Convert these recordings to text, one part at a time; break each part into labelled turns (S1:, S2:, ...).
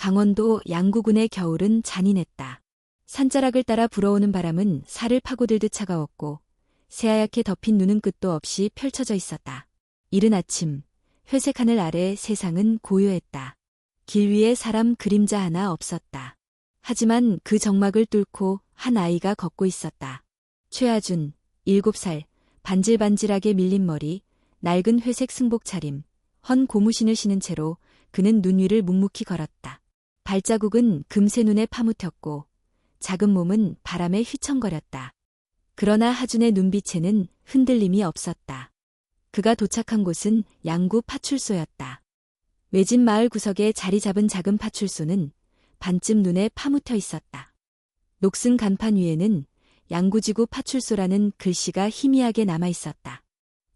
S1: 강원도 양구군의 겨울은 잔인했다. 산자락을 따라 불어오는 바람은 살을 파고들듯 차가웠고 새하얗게 덮인 눈은 끝도 없이 펼쳐져 있었다. 이른 아침, 회색 하늘 아래 세상은 고요했다. 길 위에 사람 그림자 하나 없었다. 하지만 그 적막을 뚫고 한 아이가 걷고 있었다. 최하준, 7살, 반질반질하게 밀린 머리, 낡은 회색 승복 차림, 헌 고무신을 신은 채로 그는 눈 위를 묵묵히 걸었다. 발자국은 금세 눈에 파묻혔고 작은 몸은 바람에 휘청거렸다. 그러나 하준의 눈빛에는 흔들림이 없었다. 그가 도착한 곳은 양구 파출소였다. 외진 마을 구석에 자리 잡은 작은 파출소는 반쯤 눈에 파묻혀 있었다. 녹슨 간판 위에는 양구지구 파출소라는 글씨가 희미하게 남아 있었다.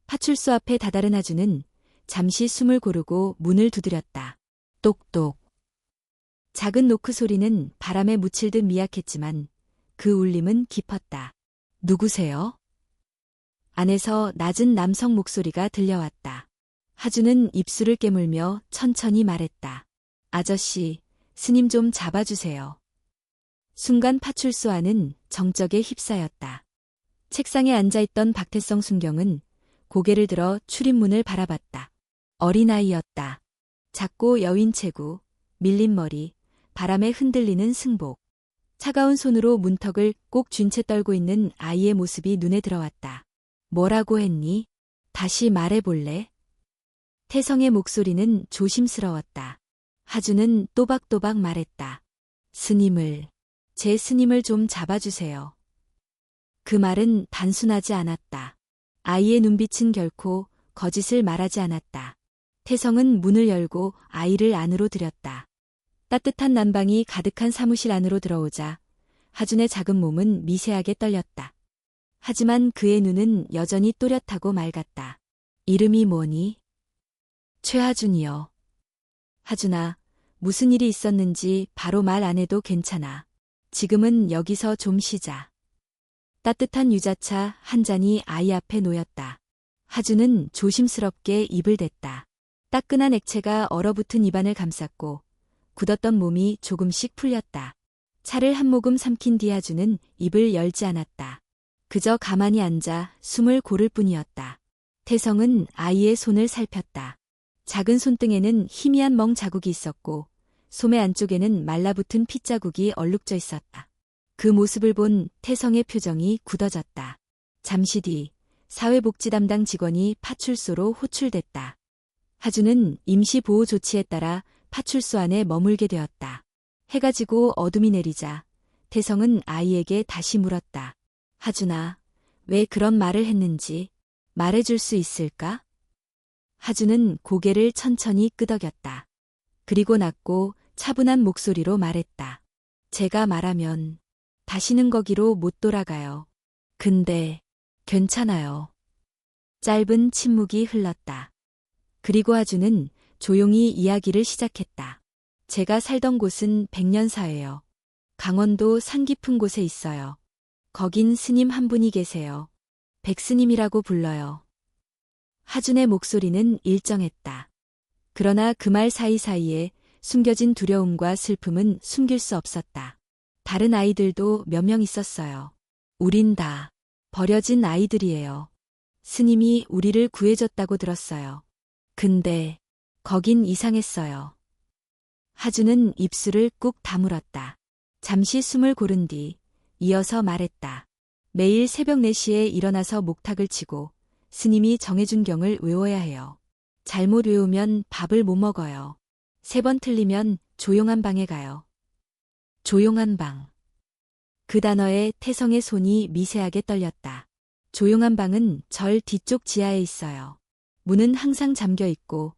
S1: 파출소 앞에 다다른 하준은 잠시 숨을 고르고 문을 두드렸다. 똑똑. 작은 노크 소리는 바람에 묻힐 듯 미약했지만 그 울림은 깊었다. 누구세요? 안에서 낮은 남성 목소리가 들려왔다. 하준은 입술을 깨물며 천천히 말했다. 아저씨, 스님 좀 잡아주세요. 순간 파출소 안은 정적에 휩싸였다. 책상에 앉아있던 박태성 순경은 고개를 들어 출입문을 바라봤다. 어린아이였다. 작고 여윈 체구, 밀린 머리, 바람에 흔들리는 승복. 차가운 손으로 문턱을 꼭 쥔 채 떨고 있는 아이의 모습이 눈에 들어왔다. 뭐라고 했니? 다시 말해볼래? 태성의 목소리는 조심스러웠다. 하준은 또박또박 말했다. 제 스님을 좀 잡아주세요. 그 말은 단순하지 않았다. 아이의 눈빛은 결코 거짓을 말하지 않았다. 태성은 문을 열고 아이를 안으로 들였다. 따뜻한 난방이 가득한 사무실 안으로 들어오자 하준의 작은 몸은 미세하게 떨렸다. 하지만 그의 눈은 여전히 또렷하고 맑았다. 이름이 뭐니? 최하준이요. 하준아, 무슨 일이 있었는지 바로 말 안 해도 괜찮아. 지금은 여기서 좀 쉬자. 따뜻한 유자차 한 잔이 아이 앞에 놓였다. 하준은 조심스럽게 입을 댔다. 따끈한 액체가 얼어붙은 입안을 감쌌고 굳었던 몸이 조금씩 풀렸다. 차를 한 모금 삼킨 뒤 하준은 입을 열지 않았다. 그저 가만히 앉아 숨을 고를 뿐이었다. 태성은 아이의 손을 살폈다. 작은 손등에는 희미한 멍 자국이 있었고 소매 안쪽에는 말라붙은 핏자국이 얼룩져 있었다. 그 모습을 본 태성의 표정이 굳어졌다. 잠시 뒤 사회복지 담당 직원이 파출소로 호출됐다. 하준은 임시보호 조치에 따라 파출소 안에 머물게 되었다. 해가 지고 어둠이 내리자 태성은 아이에게 다시 물었다. 하준아, 왜 그런 말을 했는지 말해줄 수 있을까? 하준은 고개를 천천히 끄덕였다. 그리고 낮고 차분한 목소리로 말했다. 제가 말하면 다시는 거기로 못 돌아가요. 근데 괜찮아요. 짧은 침묵이 흘렀다. 그리고 하준은 조용히 이야기를 시작했다. 제가 살던 곳은 백년사예요. 강원도 산 깊은 곳에 있어요. 거긴 스님 한 분이 계세요. 백스님이라고 불러요. 하준의 목소리는 일정했다. 그러나 그 말 사이사이에 숨겨진 두려움과 슬픔은 숨길 수 없었다. 다른 아이들도 몇 명 있었어요. 우린 다 버려진 아이들이에요. 스님이 우리를 구해줬다고 들었어요. 근데 거긴 이상했어요. 하준은 입술을 꾹 다물었다. 잠시 숨을 고른 뒤 이어서 말했다. 매일 새벽 4시에 일어나서 목탁을 치고 스님이 정해준 경을 외워야 해요. 잘못 외우면 밥을 못 먹어요. 3번 틀리면 조용한 방에 가요. 조용한 방. 그 단어에 태성의 손이 미세하게 떨렸다. 조용한 방은 절 뒤쪽 지하에 있어요. 문은 항상 잠겨 있고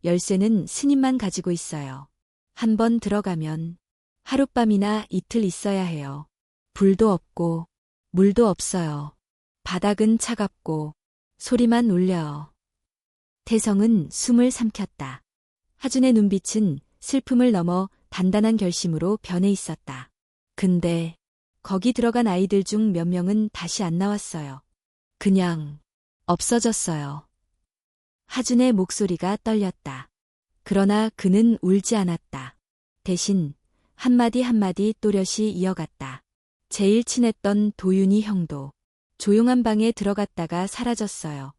S1: 열쇠는 스님만 가지고 있어요. 한번 들어가면 하룻밤이나 이틀 있어야 해요. 불도 없고 물도 없어요. 바닥은 차갑고 소리만 울려요. 태성은 숨을 삼켰다. 하준의 눈빛은 슬픔을 넘어 단단한 결심으로 변해 있었다. 근데 거기 들어간 아이들 중 몇 명은 다시 안 나왔어요. 그냥 없어졌어요. 하준의 목소리가 떨렸다. 그러나 그는 울지 않았다. 대신 한마디 한마디 또렷이 이어갔다. 제일 친했던 도윤이 형도 조용한 방에 들어갔다가 사라졌어요.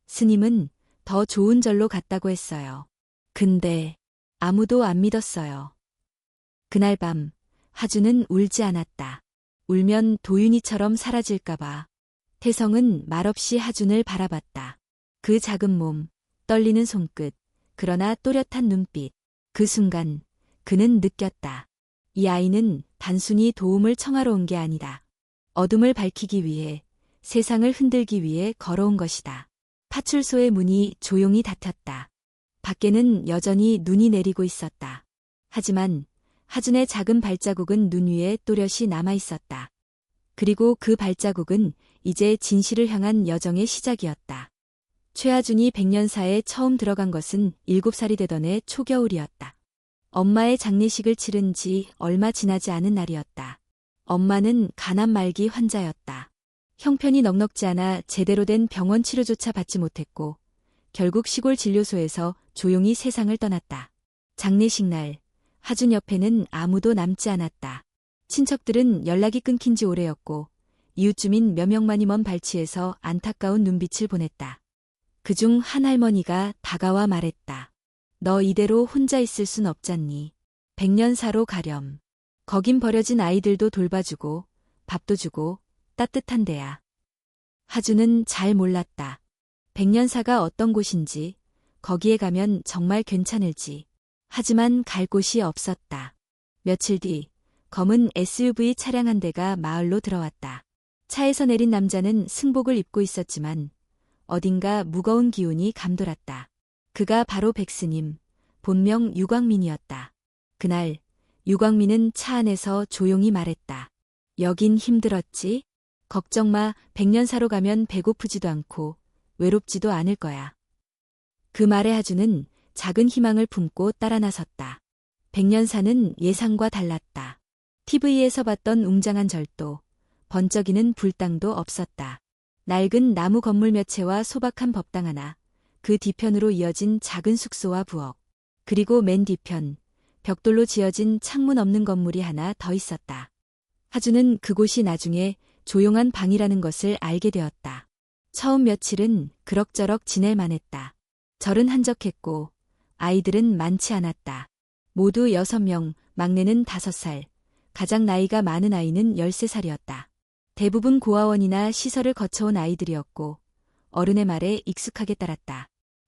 S1: 스님은 더 좋은 절로 갔다고 했어요. 근데 아무도 안 믿었어요. 그날 밤 하주는 울지 않았다. 울면 도윤이처럼 사라질까봐. 태성은 말없이 하준을 바라봤다. 그 작은 몸, 떨리는 손끝, 그러나 또렷한 눈빛. 그 순간 그는 느꼈다. 이 아이는 단순히 도움을 청하러 온 게 아니다. 어둠을 밝히기 위해, 세상을 흔들기 위해 걸어온 것이다. 파출소의 문이 조용히 닫혔다. 밖에는 여전히 눈이 내리고 있었다. 하지만 하준의 작은 발자국은 눈 위에 또렷이 남아 있었다. 그리고 그 발자국은 이제 진실을 향한 여정의 시작이었다. 최하준이 백년사에 처음 들어간 것은 7살이 되던 해 초겨울이었다. 엄마의 장례식을 치른 지 얼마 지나지 않은 날이었다. 엄마는 간암 말기 환자였다. 형편이 넉넉지 않아 제대로 된 병원 치료조차 받지 못했고 결국 시골 진료소에서 조용히 세상을 떠났다. 장례식 날 하준 옆에는 아무도 남지 않았다. 친척들은 연락이 끊긴 지 오래였고 이웃 주민 몇 명만이 먼 발치에서 안타까운 눈빛을 보냈다. 그중 한 할머니가 다가와 말했다. 너 이대로 혼자 있을 순 없잖니. 백년사로 가렴. 거긴 버려진 아이들도 돌봐주고 밥도 주고 따뜻한 데야. 하준은 잘 몰랐다. 백년사가 어떤 곳인지, 거기에 가면 정말 괜찮을지. 하지만 갈 곳이 없었다. 며칠 뒤 검은 SUV 차량 한 대가 마을로 들어왔다. 차에서 내린 남자는 승복을 입고 있었지만 어딘가 무거운 기운이 감돌았다. 그가 바로 백스님, 본명 유광민이었다. 그날 유광민은 차 안에서 조용히 말했다. 여긴 힘들었지? 걱정 마, 백년사로 가면 배고프지도 않고 외롭지도 않을 거야. 그 말에 하준은 작은 희망을 품고 따라 나섰다. 백년사는 예상과 달랐다. TV에서 봤던 웅장한 절도, 번쩍이는 불당도 없었다. 낡은 나무 건물 몇 채와 소박한 법당 하나, 그 뒤편으로 이어진 작은 숙소와 부엌, 그리고 맨 뒤편, 벽돌로 지어진 창문 없는 건물이 하나 더 있었다. 하준은 그곳이 나중에 조용한 방이라는 것을 알게 되었다. 처음 며칠은 그럭저럭 지낼 만했다. 절은 한적했고 아이들은 많지 않았다. 모두 6명, 막내는 5살, 가장 나이가 많은 아이는 13살이었다. 대부분 고아원이나 시설을 거쳐온 아이들이었고 어른의 말에 익숙하게 따랐다.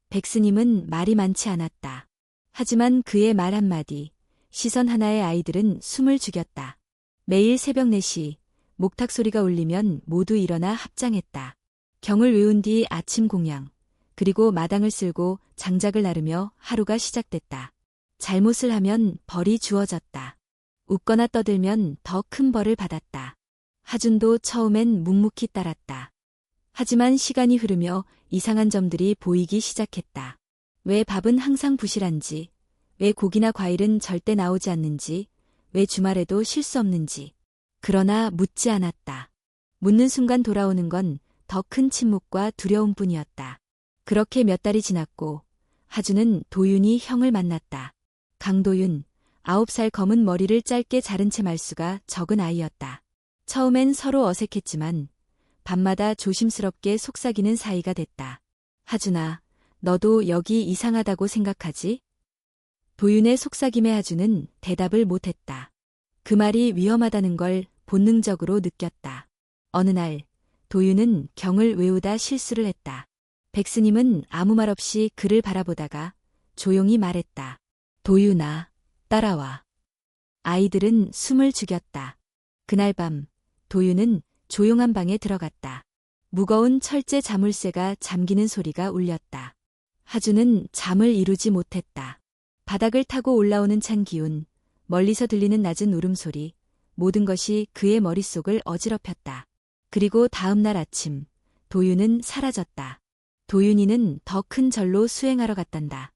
S1: 백스님은 말이 많지 않았다. 하지만 그의 말 한마디, 시선 하나의 아이들은 숨을 죽였다. 매일 새벽 4시 목탁 소리가 울리면 모두 일어나 합장했다. 경을 외운 뒤 아침 공양, 그리고 마당을 쓸고 장작을 나르며 하루가 시작됐다. 잘못을 하면 벌이 주어졌다. 웃거나 떠들면 더 큰 벌을 받았다. 하준도 처음엔 묵묵히 따랐다. 하지만 시간이 흐르며 이상한 점들이 보이기 시작했다. 왜 밥은 항상 부실한지, 왜 고기나 과일은 절대 나오지 않는지, 왜 주말에도 쉴 수 없는지. 그러나 묻지 않았다. 묻는 순간 돌아오는 건 더 큰 침묵과 두려움뿐이었다. 그렇게 몇 달이 지났고 하준은 도윤이 형을 만났다. 강도윤, 9살 검은 머리를 짧게 자른 채 말수가 적은 아이였다. 처음엔 서로 어색했지만 밤마다 조심스럽게 속삭이는 사이가 됐다. 하준아, 너도 여기 이상하다고 생각하지? 도윤의 속삭임에 하준은 대답을 못했다. 그 말이 위험하다는 걸 본능적으로 느꼈다. 어느 날 도윤은 경을 외우다 실수를 했다. 백스님은 아무 말 없이 그를 바라보다가 조용히 말했다. 도윤아, 따라와. 아이들은 숨을 죽였다. 그날 밤 도윤은 조용한 방에 들어갔다. 무거운 철제 자물쇠가 잠기는 소리가 울렸다. 하준은 잠을 이루지 못했다. 바닥을 타고 올라오는 찬 기운, 멀리서 들리는 낮은 울음소리, 모든 것이 그의 머릿속을 어지럽혔다. 그리고 다음 날 아침, 도윤은 사라졌다. 도윤이는 더 큰 절로 수행하러 갔단다.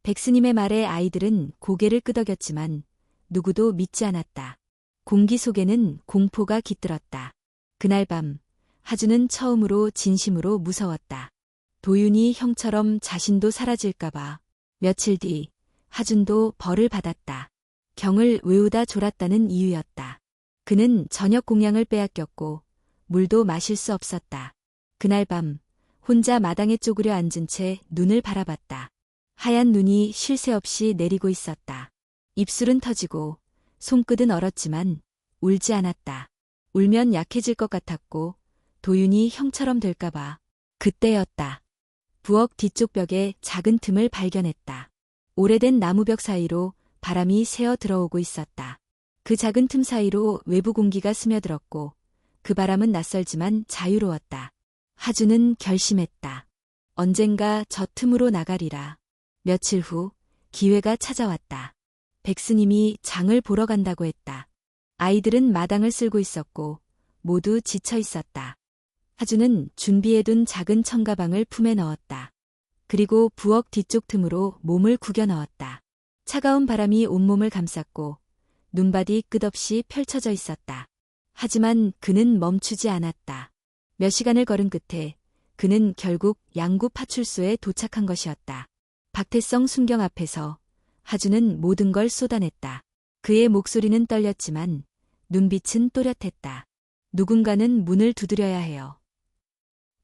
S1: 백스님의 말에 아이들은 고개를 끄덕였지만 누구도 믿지 않았다. 공기 속에는 공포가 깃들었다. 그날 밤 하준은 처음으로 진심으로 무서웠다. 도윤이 형처럼 자신도 사라질까봐. 며칠 뒤 하준도 벌을 받았다. 경을 외우다 졸았다는 이유였다. 그는 저녁 공양을 빼앗겼고 물도 마실 수 없었다. 그날 밤 혼자 마당에 쪼그려 앉은 채 눈을 바라봤다. 하얀 눈이 쉴 새 없이 내리고 있었다. 입술은 터지고 손끝은 얼었지만 울지 않았다. 울면 약해질 것 같았고 도윤이 형처럼 될까봐. 그때였다. 부엌 뒤쪽 벽에 작은 틈을 발견했다. 오래된 나무벽 사이로 바람이 새어 들어오고 있었다. 그 작은 틈 사이로 외부 공기가 스며들었고 그 바람은 낯설지만 자유로웠다. 하주는 결심했다. 언젠가 저 틈으로 나가리라. 며칠 후 기회가 찾아왔다. 백스님이 장을 보러 간다고 했다. 아이들은 마당을 쓸고 있었고 모두 지쳐 있었다. 하주는 준비해둔 작은 청가방을 품에 넣었다. 그리고 부엌 뒤쪽 틈으로 몸을 구겨 넣었다. 차가운 바람이 온몸을 감쌌고 눈밭이 끝없이 펼쳐져 있었다. 하지만 그는 멈추지 않았다. 몇 시간을 걸은 끝에 그는 결국 양구 파출소에 도착한 것이었다. 박태성 순경 앞에서 하주는 모든 걸 쏟아냈다. 그의 목소리는 떨렸지만 눈빛은 또렷했다. 누군가는 문을 두드려야 해요.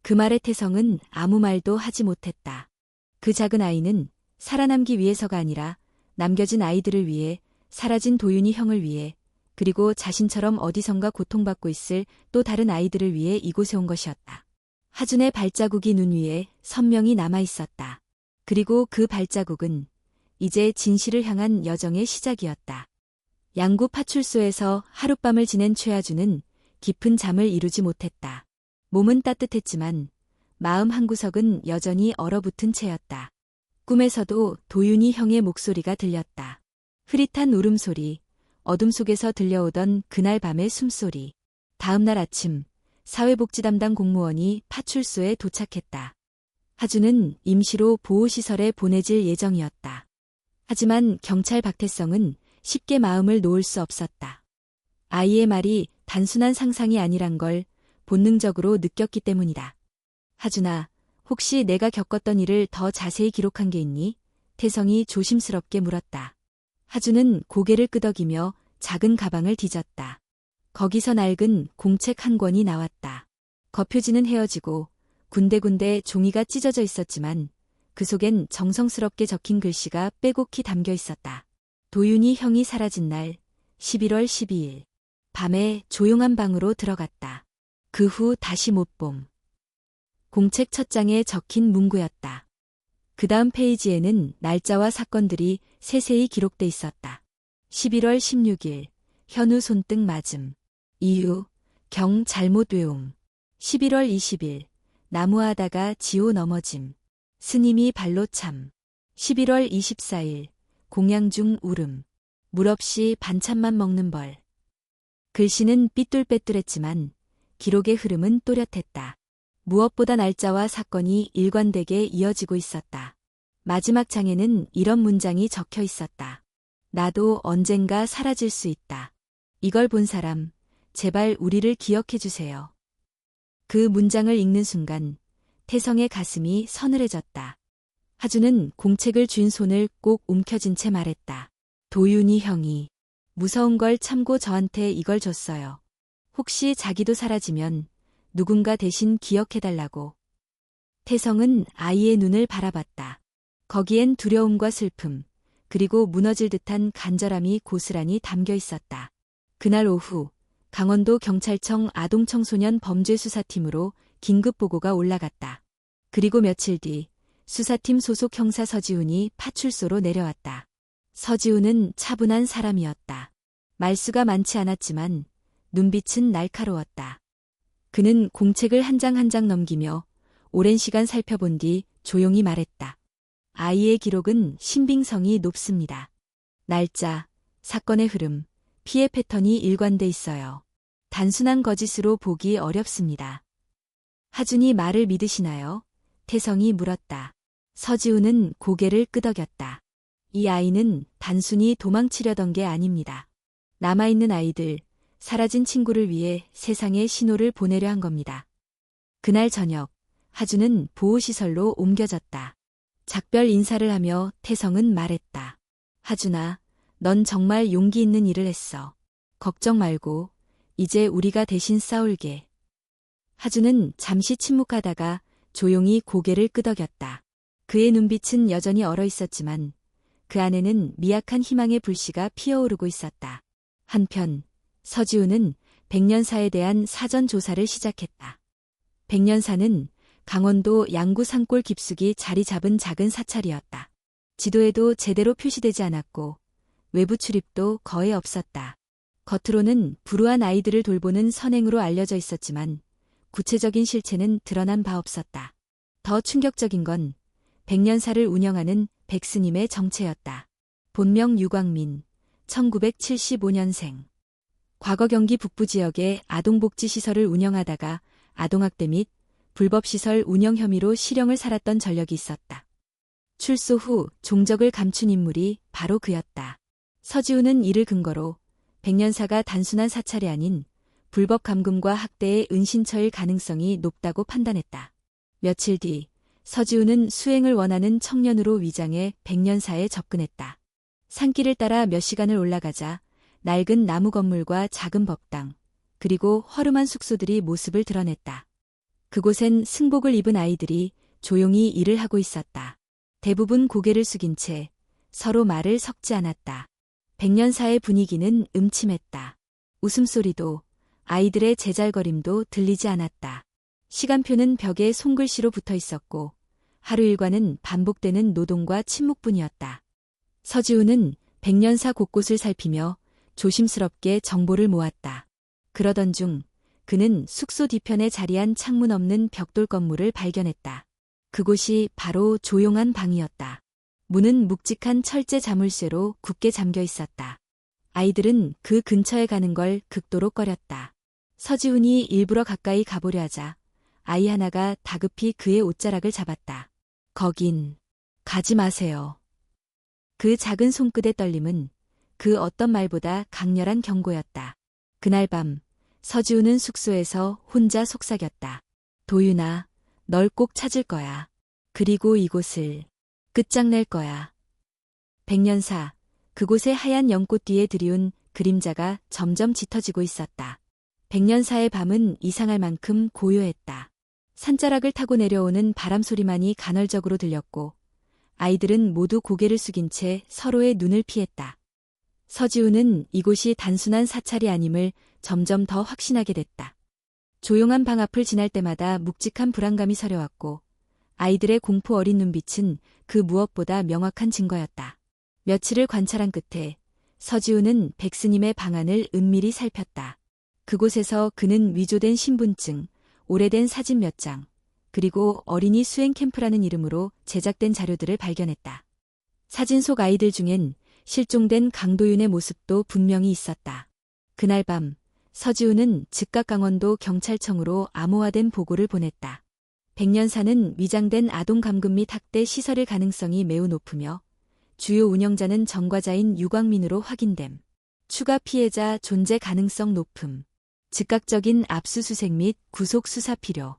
S1: 그 말에 태성은 아무 말도 하지 못했다. 그 작은 아이는 살아남기 위해서가 아니라 남겨진 아이들을 위해, 사라진 도윤이 형을 위해, 그리고 자신처럼 어디선가 고통받고 있을 또 다른 아이들을 위해 이곳에 온 것이었다. 하준의 발자국이 눈 위에 선명히 남아있었다. 그리고 그 발자국은 이제 진실을 향한 여정의 시작이었다. 양구 파출소에서 하룻밤을 지낸 최하준은 깊은 잠을 이루지 못했다. 몸은 따뜻했지만 마음 한구석은 여전히 얼어붙은 채였다. 꿈에서도 도윤이 형의 목소리가 들렸다. 흐릿한 울음소리, 어둠 속에서 들려오던 그날 밤의 숨소리. 다음 날 아침, 사회복지 담당 공무원이 파출소에 도착했다. 하주는 임시로 보호시설에 보내질 예정이었다. 하지만 경찰 박태성은 쉽게 마음을 놓을 수 없었다. 아이의 말이 단순한 상상이 아니란 걸 본능적으로 느꼈기 때문이다. 하준아, 혹시 내가 겪었던 일을 더 자세히 기록한 게 있니? 태성이 조심스럽게 물었다. 하준은 고개를 끄덕이며 작은 가방을 뒤졌다. 거기서 낡은 공책 한 권이 나왔다. 겉표지는 헤어지고 군데군데 종이가 찢어져 있었지만 그 속엔 정성스럽게 적힌 글씨가 빼곡히 담겨 있었다. 도윤이 형이 사라진 날 11월 12일 밤에 조용한 방으로 들어갔다. 그 후 다시 못 봄. 공책 첫 장에 적힌 문구였다. 그 다음 페이지에는 날짜와 사건들이 세세히 기록돼 있었다. 11월 16일 현우 손등 맞음. 이유 경 잘못 외움. 11월 20일 나무하다가 지호 넘어짐. 스님이 발로 참. 11월 24일 공양 중 울음. 물 없이 반찬만 먹는 벌. 글씨는 삐뚤빼뚤했지만 기록의 흐름은 또렷했다. 무엇보다 날짜와 사건이 일관되게 이어지고 있었다. 마지막 장에는 이런 문장이 적혀 있었다. 나도 언젠가 사라질 수 있다. 이걸 본 사람, 제발 우리를 기억해 주세요. 그 문장을 읽는 순간 태성의 가슴이 서늘해졌다. 하주는 공책을 쥔 손을 꼭 움켜쥔 채 말했다. 도윤이 형이 무서운 걸 참고 저한테 이걸 줬어요. 혹시 자기도 사라지면 누군가 대신 기억해달라고. 태성은 아이의 눈을 바라봤다. 거기엔 두려움과 슬픔, 그리고 무너질 듯한 간절함이 고스란히 담겨 있었다. 그날 오후 강원도 경찰청 아동청소년 범죄수사팀으로 긴급보고가 올라갔다. 그리고 며칠 뒤 수사팀 소속 형사 서지훈이 파출소로 내려왔다. 서지훈은 차분한 사람이었다. 말수가 많지 않았지만 눈빛은 날카로웠다. 그는 공책을 한 장 한 장 넘기며 오랜 시간 살펴본 뒤 조용히 말했다. 아이의 기록은 신빙성이 높습니다. 날짜, 사건의 흐름, 피해 패턴이 일관돼 있어요. 단순한 거짓으로 보기 어렵습니다. 하준이 말을 믿으시나요? 태성이 물었다. 서지훈은 고개를 끄덕였다. 이 아이는 단순히 도망치려던 게 아닙니다. 남아있는 아이들, 사라진 친구를 위해 세상에 신호를 보내려 한 겁니다. 그날 저녁, 하준은 보호시설로 옮겨졌다. 작별 인사를 하며 태성은 말했다. 하준아, 넌 정말 용기 있는 일을 했어. 걱정 말고 이제 우리가 대신 싸울게. 하준은 잠시 침묵하다가 조용히 고개를 끄덕였다. 그의 눈빛은 여전히 얼어 있었지만 그 안에는 미약한 희망의 불씨가 피어오르고 있었다. 한편 서지우는 백년사에 대한 사전 조사를 시작했다. 백년사는 강원도 양구 산골 깊숙이 자리 잡은 작은 사찰이었다. 지도에도 제대로 표시되지 않았고 외부 출입도 거의 없었다. 겉으로는 불우한 아이들을 돌보는 선행으로 알려져 있었지만 구체적인 실체는 드러난 바 없었다. 더 충격적인 건 백년사를 운영하는 백스님의 정체였다. 본명 유광민, 1975년생. 과거 경기 북부 지역의 아동복지시설을 운영하다가 아동학대 및 불법시설 운영 혐의로 실형을 살았던 전력이 있었다. 출소 후 종적을 감춘 인물이 바로 그였다. 서지우는 이를 근거로 백년사가 단순한 사찰이 아닌 불법 감금과 학대의 은신처일 가능성이 높다고 판단했다. 며칠 뒤 서지우는 수행을 원하는 청년으로 위장해 백년사에 접근했다. 산길을 따라 몇 시간을 올라가자 낡은 나무 건물과 작은 법당, 그리고 허름한 숙소들이 모습을 드러냈다. 그곳엔 승복을 입은 아이들이 조용히 일을 하고 있었다. 대부분 고개를 숙인 채 서로 말을 섞지 않았다. 백년사의 분위기는 음침했다. 웃음소리도 아이들의 제잘거림도 들리지 않았다. 시간표는 벽에 손글씨로 붙어 있었고 하루 일과는 반복되는 노동과 침묵뿐이었다. 서지우는 백년사 곳곳을 살피며 조심스럽게 정보를 모았다. 그러던 중 그는 숙소 뒤편에 자리한 창문 없는 벽돌 건물을 발견했다. 그곳이 바로 조용한 방이었다. 문은 묵직한 철제 자물쇠로 굳게 잠겨 있었다. 아이들은 그 근처에 가는 걸 극도로 꺼렸다. 서지훈이 일부러 가까이 가보려 하자 아이 하나가 다급히 그의 옷자락을 잡았다. 거긴 가지 마세요. 그 작은 손끝의 떨림은 그 어떤 말보다 강렬한 경고였다. 그날 밤 서지우는 숙소에서 혼자 속삭였다. 도윤아, 널 꼭 찾을 거야. 그리고 이곳을 끝장낼 거야. 백년사, 그곳의 하얀 연꽃 뒤에 드리운 그림자가 점점 짙어지고 있었다. 백년사의 밤은 이상할 만큼 고요했다. 산자락을 타고 내려오는 바람 소리만이 간헐적으로 들렸고 아이들은 모두 고개를 숙인 채 서로의 눈을 피했다. 서지우는 이곳이 단순한 사찰이 아님을 점점 더 확신하게 됐다. 조용한 방 앞을 지날 때마다 묵직한 불안감이 서려왔고 아이들의 공포 어린 눈빛은 그 무엇보다 명확한 증거였다. 며칠을 관찰한 끝에 서지우는 백스님의 방안을 은밀히 살폈다. 그곳에서 그는 위조된 신분증, 오래된 사진 몇 장, 그리고 어린이 수행 캠프라는 이름으로 제작된 자료들을 발견했다. 사진 속 아이들 중엔 실종된 강도윤의 모습도 분명히 있었다. 그날 밤 서지우는 즉각 강원도 경찰청으로 암호화된 보고를 보냈다. 백년사는 위장된 아동 감금 및 학대 시설일 가능성이 매우 높으며 주요 운영자는 전과자인 유광민으로 확인됨. 추가 피해자 존재 가능성 높음. 즉각적인 압수수색 및 구속 수사 필요.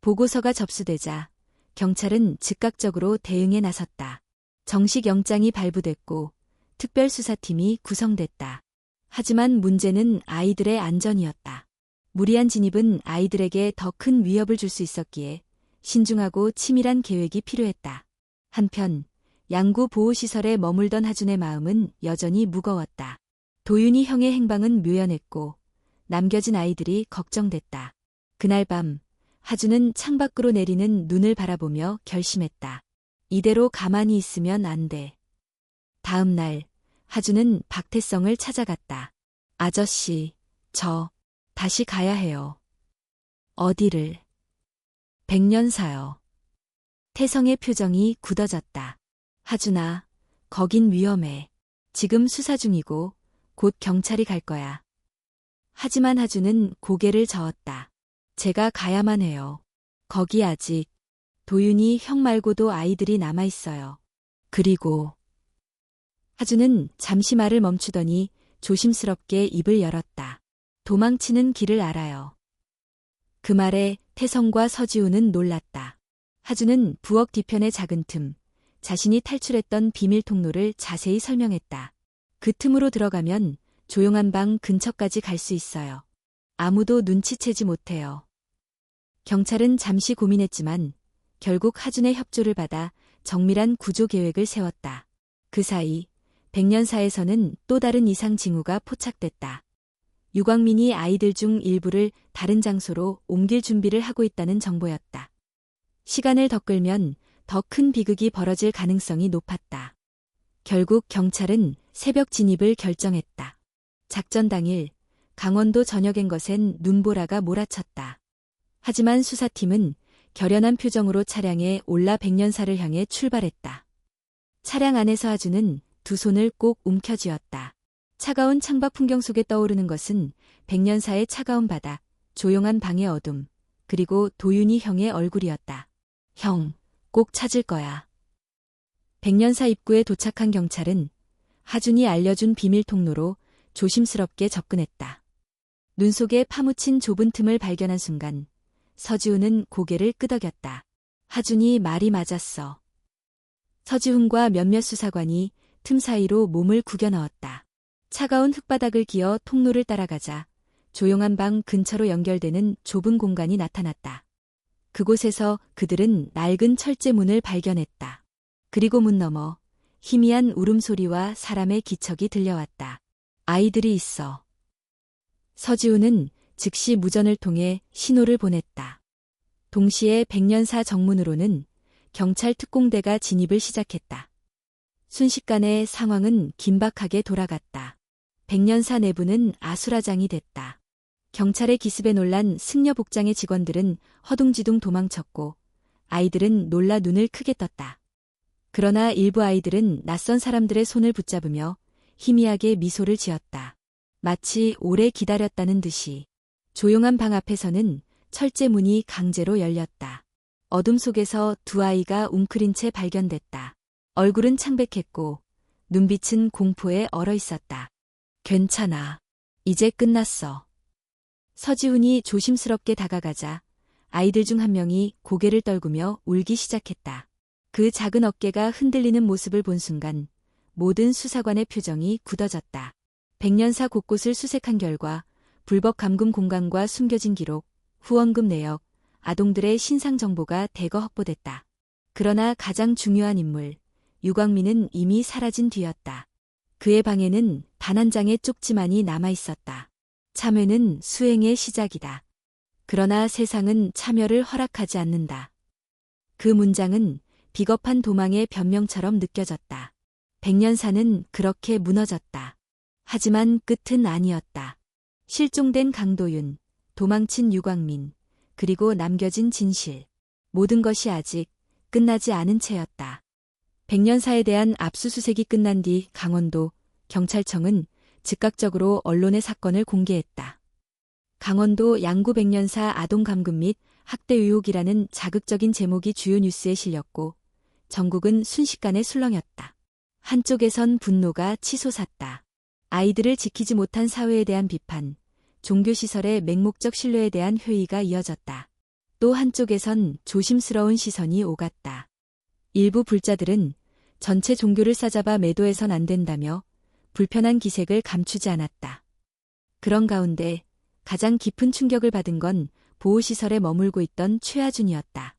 S1: 보고서가 접수되자 경찰은 즉각적으로 대응에 나섰다. 정식 영장이 발부됐고 특별수사팀이 구성됐다. 하지만 문제는 아이들의 안전이었다. 무리한 진입은 아이들에게 더 큰 위협을 줄 수 있었기에 신중하고 치밀한 계획이 필요했다. 한편 양구 보호시설에 머물던 하준의 마음은 여전히 무거웠다. 도윤이 형의 행방은 묘연했고 남겨진 아이들이 걱정됐다. 그날 밤 하준은 창밖으로 내리는 눈을 바라보며 결심했다. 이대로 가만히 있으면 안 돼. 다음 날 하준은 박태성을 찾아갔다. 아저씨, 저 다시 가야 해요. 어디를? 백년사요. 태성의 표정이 굳어졌다. 하준아, 거긴 위험해. 지금 수사 중이고 곧 경찰이 갈 거야. 하지만 하준은 고개를 저었다. 제가 가야만 해요. 거기 아직 도윤이 형 말고도 아이들이 남아있어요. 그리고 하준은 잠시 말을 멈추더니 조심스럽게 입을 열었다. 도망치는 길을 알아요. 그 말에 태성과 서지우는 놀랐다. 하준은 부엌 뒤편의 작은 틈, 자신이 탈출했던 비밀 통로를 자세히 설명했다. 그 틈으로 들어가면 조용한 방 근처까지 갈 수 있어요. 아무도 눈치채지 못해요. 경찰은 잠시 고민했지만 결국 하준의 협조를 받아 정밀한 구조 계획을 세웠다. 그 사이 백년사에서는 또 다른 이상 징후가 포착됐다. 유광민이 아이들 중 일부를 다른 장소로 옮길 준비를 하고 있다는 정보였다. 시간을 더 끌면 더 큰 비극이 벌어질 가능성이 높았다. 결국 경찰은 새벽 진입을 결정했다. 작전 당일 강원도 전역엔 것엔 눈보라가 몰아쳤다. 하지만 수사팀은 결연한 표정으로 차량에 올라 백년사를 향해 출발했다. 차량 안에서 하준은 두 손을 꼭 움켜쥐었다. 차가운 창밖 풍경 속에 떠오르는 것은 백년사의 차가운 바다, 조용한 방의 어둠, 그리고 도윤이 형의 얼굴이었다. 형, 꼭 찾을 거야. 백년사 입구에 도착한 경찰은 하준이 알려준 비밀 통로로 조심스럽게 접근했다. 눈 속에 파묻힌 좁은 틈을 발견한 순간 서지훈은 고개를 끄덕였다. 하준이 말이 맞았어. 서지훈과 몇몇 수사관이 틈 사이로 몸을 구겨 넣었다. 차가운 흙바닥을 기어 통로를 따라가자 조용한 방 근처로 연결되는 좁은 공간이 나타났다. 그곳에서 그들은 낡은 철제문을 발견했다. 그리고 문 너머 희미한 울음소리와 사람의 기척이 들려왔다. 아이들이 있어. 서지훈은 즉시 무전을 통해 신호를 보냈다. 동시에 백년사 정문으로는 경찰 특공대가 진입을 시작했다. 순식간에 상황은 긴박하게 돌아갔다. 백년사 내부는 아수라장이 됐다. 경찰의 기습에 놀란 승려 복장의 직원들은 허둥지둥 도망쳤고 아이들은 놀라 눈을 크게 떴다. 그러나 일부 아이들은 낯선 사람들의 손을 붙잡으며 희미하게 미소를 지었다. 마치 오래 기다렸다는 듯이. 조용한 방 앞에서는 철제 문이 강제로 열렸다. 어둠 속에서 두 아이가 웅크린 채 발견됐다. 얼굴은 창백했고 눈빛은 공포에 얼어 있었다. 괜찮아. 이제 끝났어. 서지훈이 조심스럽게 다가가자 아이들 중 한 명이 고개를 떨구며 울기 시작했다. 그 작은 어깨가 흔들리는 모습을 본 순간 모든 수사관의 표정이 굳어졌다. 백년사 곳곳을 수색한 결과 불법 감금 공간과 숨겨진 기록, 후원금 내역, 아동들의 신상 정보가 대거 확보됐다. 그러나 가장 중요한 인물, 유광민은 이미 사라진 뒤였다. 그의 방에는 단 한 장의 쪽지만이 남아있었다. 참회는 수행의 시작이다. 그러나 세상은 참여를 허락하지 않는다. 그 문장은 비겁한 도망의 변명처럼 느껴졌다. 백년사는 그렇게 무너졌다. 하지만 끝은 아니었다. 실종된 강도윤, 도망친 유광민, 그리고 남겨진 진실. 모든 것이 아직 끝나지 않은 채였다. 백년사에 대한 압수수색이 끝난 뒤 강원도 경찰청은 즉각적으로 언론에 사건을 공개했다. 강원도 양구 백년사 아동감금 및 학대 의혹이라는 자극적인 제목이 주요 뉴스에 실렸고 전국은 순식간에 술렁였다. 한쪽에선 분노가 치솟았다. 아이들을 지키지 못한 사회에 대한 비판, 종교시설의 맹목적 신뢰에 대한 회의가 이어졌다. 또 한쪽에선 조심스러운 시선이 오갔다. 일부 불자들은 전체 종교를 싸잡아 매도해선 안 된다며 불편한 기색을 감추지 않았다. 그런 가운데 가장 깊은 충격을 받은 건 보호시설에 머물고 있던 최하준이었다.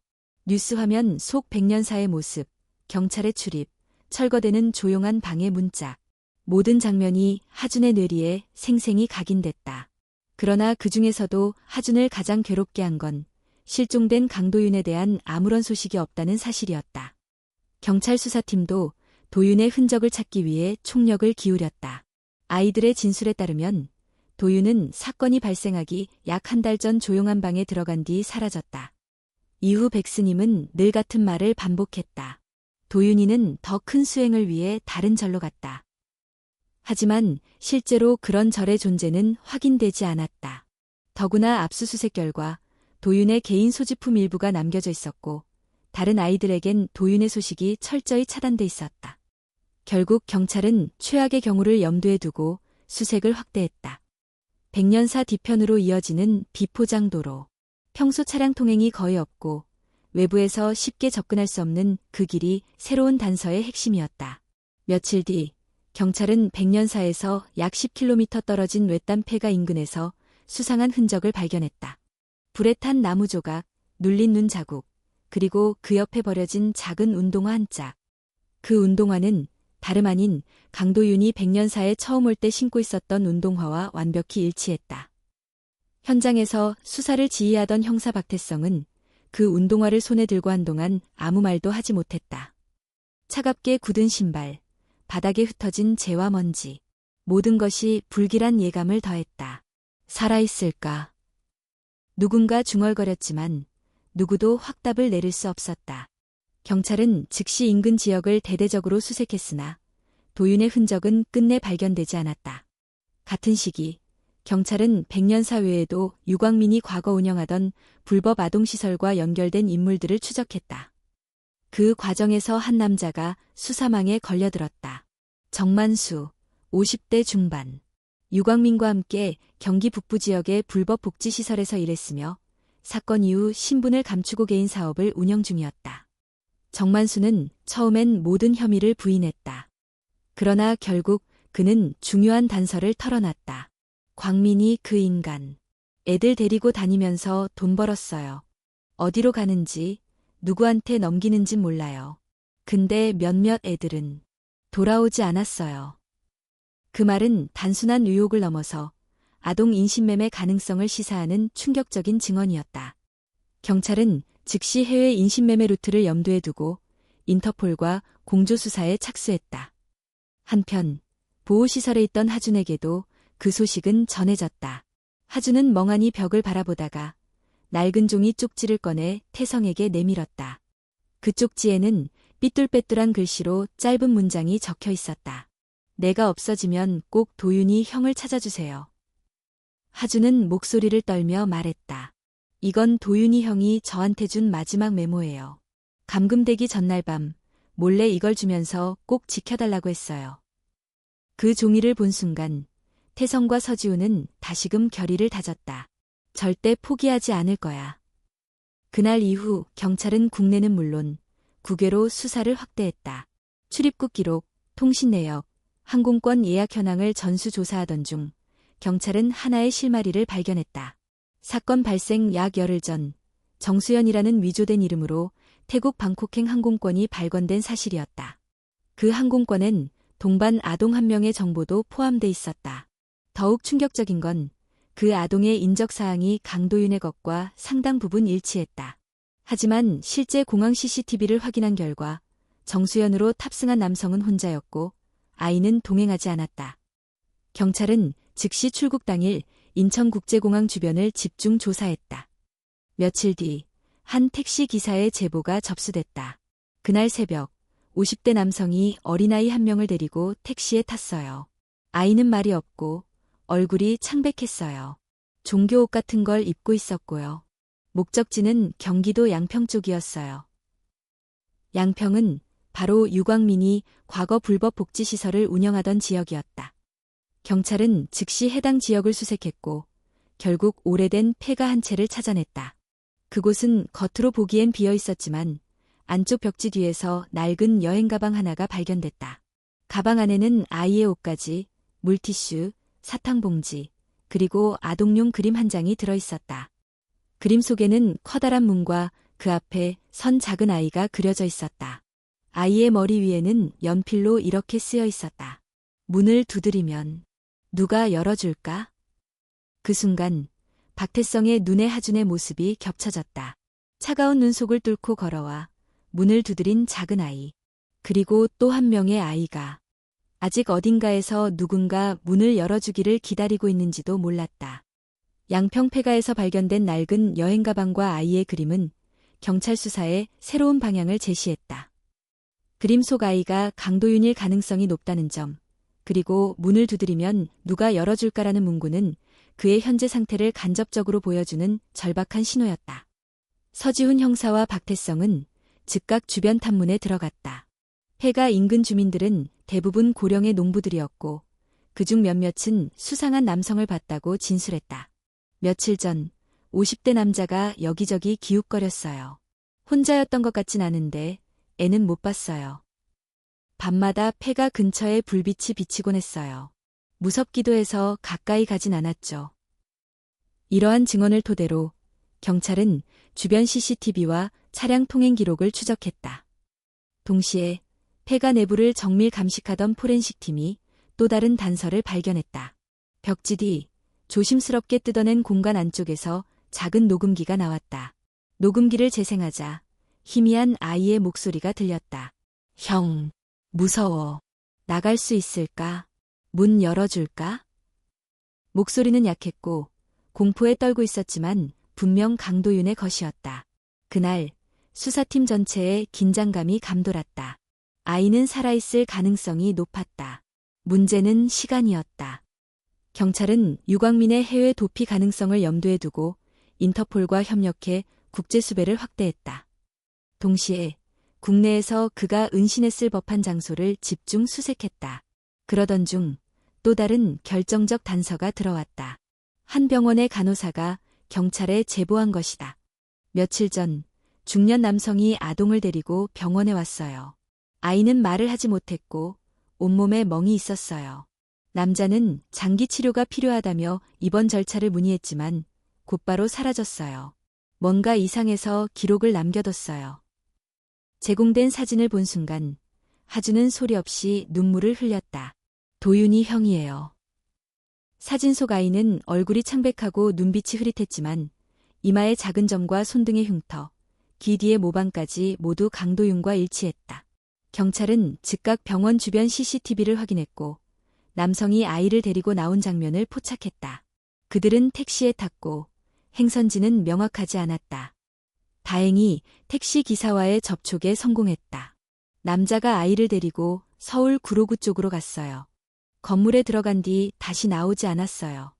S1: 뉴스 화면 속 백년사의 모습, 경찰의 출입, 철거되는 조용한 방의 문짝. 모든 장면이 하준의 뇌리에 생생히 각인됐다. 그러나 그 중에서도 하준을 가장 괴롭게 한 건 실종된 강도윤에 대한 아무런 소식이 없다는 사실이었다. 경찰 수사팀도 도윤의 흔적을 찾기 위해 총력을 기울였다. 아이들의 진술에 따르면 도윤은 사건이 발생하기 약 한 달 전 조용한 방에 들어간 뒤 사라졌다. 이후 백스님은 늘 같은 말을 반복했다. 도윤이는 더 큰 수행을 위해 다른 절로 갔다. 하지만 실제로 그런 절의 존재는 확인되지 않았다. 더구나 압수수색 결과 도윤의 개인 소지품 일부가 남겨져 있었고 다른 아이들에겐 도윤의 소식이 철저히 차단돼 있었다. 결국 경찰은 최악의 경우를 염두에 두고 수색을 확대했다. 백년사 뒤편으로 이어지는 비포장도로. 평소 차량 통행이 거의 없고 외부에서 쉽게 접근할 수 없는 그 길이 새로운 단서의 핵심이었다. 며칠 뒤 경찰은 백년사에서 약 10km 떨어진 외딴 폐가 인근에서 수상한 흔적을 발견했다. 불에 탄 나무 조각, 눌린 눈 자국, 그리고 그 옆에 버려진 작은 운동화 한 짝. 그 운동화는 다름 아닌 강도윤이 백년사에 처음 올 때 신고 있었던 운동화와 완벽히 일치했다. 현장에서 수사를 지휘하던 형사 박태성은 그 운동화를 손에 들고 한동안 아무 말도 하지 못했다. 차갑게 굳은 신발, 바닥에 흩어진 재와 먼지, 모든 것이 불길한 예감을 더했다. 살아있을까? 누군가 중얼거렸지만 누구도 확답을 내릴 수 없었다. 경찰은 즉시 인근 지역을 대대적으로 수색했으나 도윤의 흔적은 끝내 발견되지 않았다. 같은 시기 경찰은 백년사 외에도 유광민이 과거 운영하던 불법 아동시설과 연결된 인물들을 추적했다. 그 과정에서 한 남자가 수사망에 걸려들었다. 정만수, 50대 중반. 유광민과 함께 경기 북부 지역의 불법 복지시설에서 일했으며 사건 이후 신분을 감추고 개인 사업을 운영 중이었다. 정만수는 처음엔 모든 혐의를 부인했다. 그러나 결국 그는 중요한 단서를 털어놨다. 광민이 그 인간. 애들 데리고 다니면서 돈 벌었어요. 어디로 가는지, 누구한테 넘기는진 몰라요. 근데 몇몇 애들은 돌아오지 않았어요. 그 말은 단순한 의혹을 넘어서 아동 인신매매 가능성을 시사하는 충격적인 증언이었다. 경찰은 즉시 해외 인신매매 루트를 염두에 두고 인터폴과 공조수사에 착수했다. 한편 보호시설에 있던 하준에게도 그 소식은 전해졌다. 하준은 멍하니 벽을 바라보다가 낡은 종이 쪽지를 꺼내 태성에게 내밀었다. 그 쪽지에는 삐뚤빼뚤한 글씨로 짧은 문장이 적혀 있었다. 내가 없어지면 꼭 도윤이 형을 찾아주세요. 하준은 목소리를 떨며 말했다. 이건 도윤이 형이 저한테 준 마지막 메모예요. 감금되기 전날 밤 몰래 이걸 주면서 꼭 지켜달라고 했어요. 그 종이를 본 순간 태성과 서지우는 다시금 결의를 다졌다. 절대 포기하지 않을 거야. 그날 이후 경찰은 국내는 물론 국외로 수사를 확대했다. 출입국 기록, 통신 내역, 항공권 예약 현황을 전수조사하던 중 경찰은 하나의 실마리를 발견했다. 사건 발생 약 열흘 전 정수연이라는 위조된 이름으로 태국 방콕행 항공권이 발권된 사실이었다. 그 항공권엔 동반 아동 한 명의 정보도 포함돼 있었다. 더욱 충격적인 건 그 아동의 인적사항이 강도윤의 것과 상당 부분 일치했다. 하지만 실제 공항 CCTV를 확인한 결과 정수연으로 탑승한 남성은 혼자였고 아이는 동행하지 않았다. 경찰은 즉시 출국 당일 인천국제공항 주변을 집중 조사했다. 며칠 뒤 한 택시 기사의 제보가 접수됐다. 그날 새벽 50대 남성이 어린아이 한 명을 데리고 택시에 탔어요. 아이는 말이 없고 얼굴이 창백했어요. 종교옷 같은 걸 입고 있었고요. 목적지는 경기도 양평 쪽이었어요. 양평은 바로 유광민이 과거 불법 복지시설을 운영하던 지역이었다. 경찰은 즉시 해당 지역을 수색했고 결국 오래된 폐가 한 채를 찾아냈다. 그곳은 겉으로 보기엔 비어 있었지만 안쪽 벽지 뒤에서 낡은 여행 가방 하나가 발견됐다. 가방 안에는 아이의 옷가지, 물티슈, 사탕봉지, 그리고 아동용 그림 한 장이 들어있었다. 그림 속에는 커다란 문과 그 앞에 선 작은 아이가 그려져 있었다. 아이의 머리 위에는 연필로 이렇게 쓰여 있었다. 문을 두드리면 누가 열어줄까? 그 순간 박태성의 눈에 하준의 모습이 겹쳐졌다. 차가운 눈 속을 뚫고 걸어와 문을 두드린 작은 아이. 그리고 또 한 명의 아이가. 아직 어딘가에서 누군가 문을 열어주기를 기다리고 있는지도 몰랐다. 양평 폐가에서 발견된 낡은 여행 가방과 아이의 그림은 경찰 수사에 새로운 방향을 제시했다. 그림 속 아이가 강도윤일 가능성이 높다는 점, 그리고 문을 두드리면 누가 열어줄까라는 문구는 그의 현재 상태를 간접적으로 보여주는 절박한 신호였다. 서지훈 형사와 박태성은 즉각 주변 탐문에 들어갔다. 폐가 인근 주민들은 대부분 고령의 농부들이었고 그중 몇몇은 수상한 남성을 봤다고 진술했다. 며칠 전 50대 남자가 여기저기 기웃거렸어요. 혼자였던 것 같진 않은데 애는 못 봤어요. 밤마다 폐가 근처에 불빛이 비치곤 했어요. 무섭기도 해서 가까이 가진 않았죠. 이러한 증언을 토대로 경찰은 주변 CCTV와 차량 통행 기록을 추적했다. 동시에 폐가 내부를 정밀 감식하던 포렌식 팀이 또 다른 단서를 발견했다. 벽지 뒤 조심스럽게 뜯어낸 공간 안쪽에서 작은 녹음기가 나왔다. 녹음기를 재생하자 희미한 아이의 목소리가 들렸다. 형, 무서워. 나갈 수 있을까? 문 열어줄까? 목소리는 약했고 공포에 떨고 있었지만 분명 강도윤의 것이었다. 그날 수사팀 전체에 긴장감이 감돌았다. 아이는 살아있을 가능성이 높았다. 문제는 시간이었다. 경찰은 유광민의 해외 도피 가능성을 염두에 두고 인터폴과 협력해 국제수배를 확대했다. 동시에 국내에서 그가 은신했을 법한 장소를 집중 수색했다. 그러던 중 또 다른 결정적 단서가 들어왔다. 한 병원의 간호사가 경찰에 제보한 것이다. 며칠 전 중년 남성이 아동을 데리고 병원에 왔어요. 아이는 말을 하지 못했고 온몸에 멍이 있었어요. 남자는 장기 치료가 필요하다며 입원 절차를 문의했지만 곧바로 사라졌어요. 뭔가 이상해서 기록을 남겨뒀어요. 제공된 사진을 본 순간 하주는 소리 없이 눈물을 흘렸다. 도윤이 형이에요. 사진 속 아이는 얼굴이 창백하고 눈빛이 흐릿했지만 이마의 작은 점과 손등의 흉터, 귀 뒤의 모방까지 모두 강도윤과 일치했다. 경찰은 즉각 병원 주변 CCTV를 확인했고 남성이 아이를 데리고 나온 장면을 포착했다. 그들은 택시에 탔고 행선지는 명확하지 않았다. 다행히 택시 기사와의 접촉에 성공했다. 남자가 아이를 데리고 서울 구로구 쪽으로 갔어요. 건물에 들어간 뒤 다시 나오지 않았어요.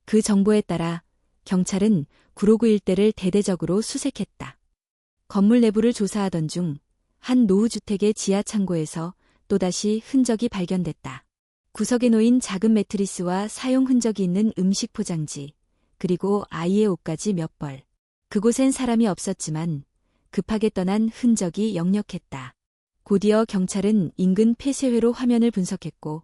S1: 그 정보에 따라 경찰은 구로구 일대를 대대적으로 수색했다. 건물 내부를 조사하던 중 한 노후주택의 지하 창고에서 또다시 흔적이 발견됐다. 구석에 놓인 작은 매트리스와 사용 흔적이 있는 음식 포장지, 그리고 아이의 옷까지 몇 벌. 그곳엔 사람이 없었지만 급하게 떠난 흔적이 역력했다. 곧이어 경찰은 인근 폐쇄회로 화면을 분석했고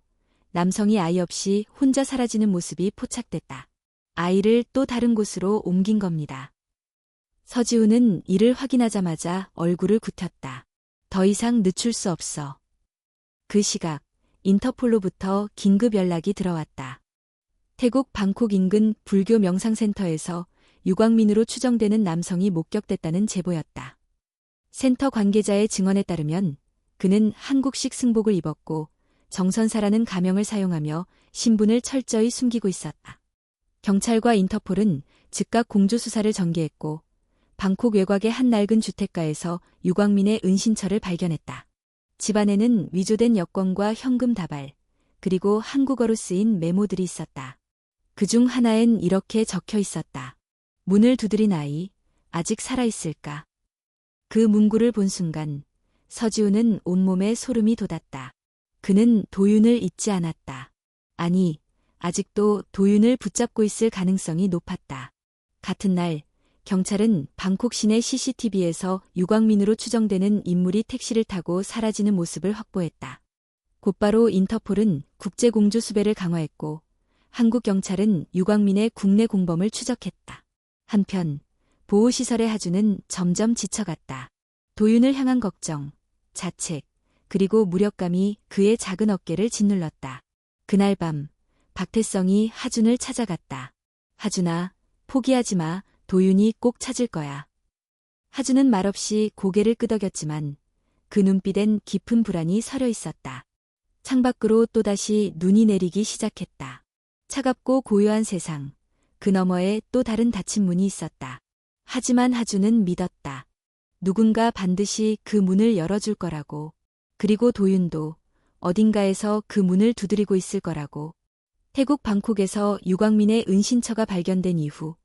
S1: 남성이 아이 없이 혼자 사라지는 모습이 포착됐다. 아이를 또 다른 곳으로 옮긴 겁니다. 서지훈은 이를 확인하자마자 얼굴을 굽혔다. 더 이상 늦출 수 없어. 그 시각 인터폴로부터 긴급 연락이 들어왔다. 태국 방콕 인근 불교 명상센터에서 유광민으로 추정되는 남성이 목격됐다는 제보였다. 센터 관계자의 증언에 따르면 그는 한국식 승복을 입었고 정선사라는 가명을 사용하며 신분을 철저히 숨기고 있었다. 경찰과 인터폴은 즉각 공조수사를 전개했고 방콕 외곽의 한 낡은 주택가에서 유광민의 은신처를 발견했다. 집안에는 위조된 여권과 현금 다발, 그리고 한국어로 쓰인 메모들이 있었다. 그중 하나엔 이렇게 적혀 있었다. 문을 두드린 아이, 아직 살아있을까? 그 문구를 본 순간 서지훈은 온몸에 소름이 돋았다. 그는 도윤을 잊지 않았다. 아니, 아직도 도윤을 붙잡고 있을 가능성이 높았다. 같은 날 경찰은 방콕 시내 CCTV에서 유광민으로 추정되는 인물이 택시를 타고 사라지는 모습을 확보했다. 곧바로 인터폴은 국제공조 수배를 강화했고 한국 경찰은 유광민의 국내 공범을 추적했다. 한편 보호시설의 하주는 점점 지쳐갔다. 도윤을 향한 걱정, 자책, 그리고 무력감이 그의 작은 어깨를 짓눌렀다. 그날 밤 박태성이 하준을 찾아갔다. 하준아, 포기하지 마. 도윤이 꼭 찾을 거야. 하준은 말없이 고개를 끄덕였지만 그 눈빛엔 깊은 불안이 서려 있었다. 창밖으로 또다시 눈이 내리기 시작했다. 차갑고 고요한 세상, 그 너머에 또 다른 닫힌 문이 있었다. 하지만 하준은 믿었다. 누군가 반드시 그 문을 열어줄 거라고. 그리고 도윤도 어딘가에서 그 문을 두드리고 있을 거라고. 태국 방콕에서 유광민의 은신처가 발견된 이후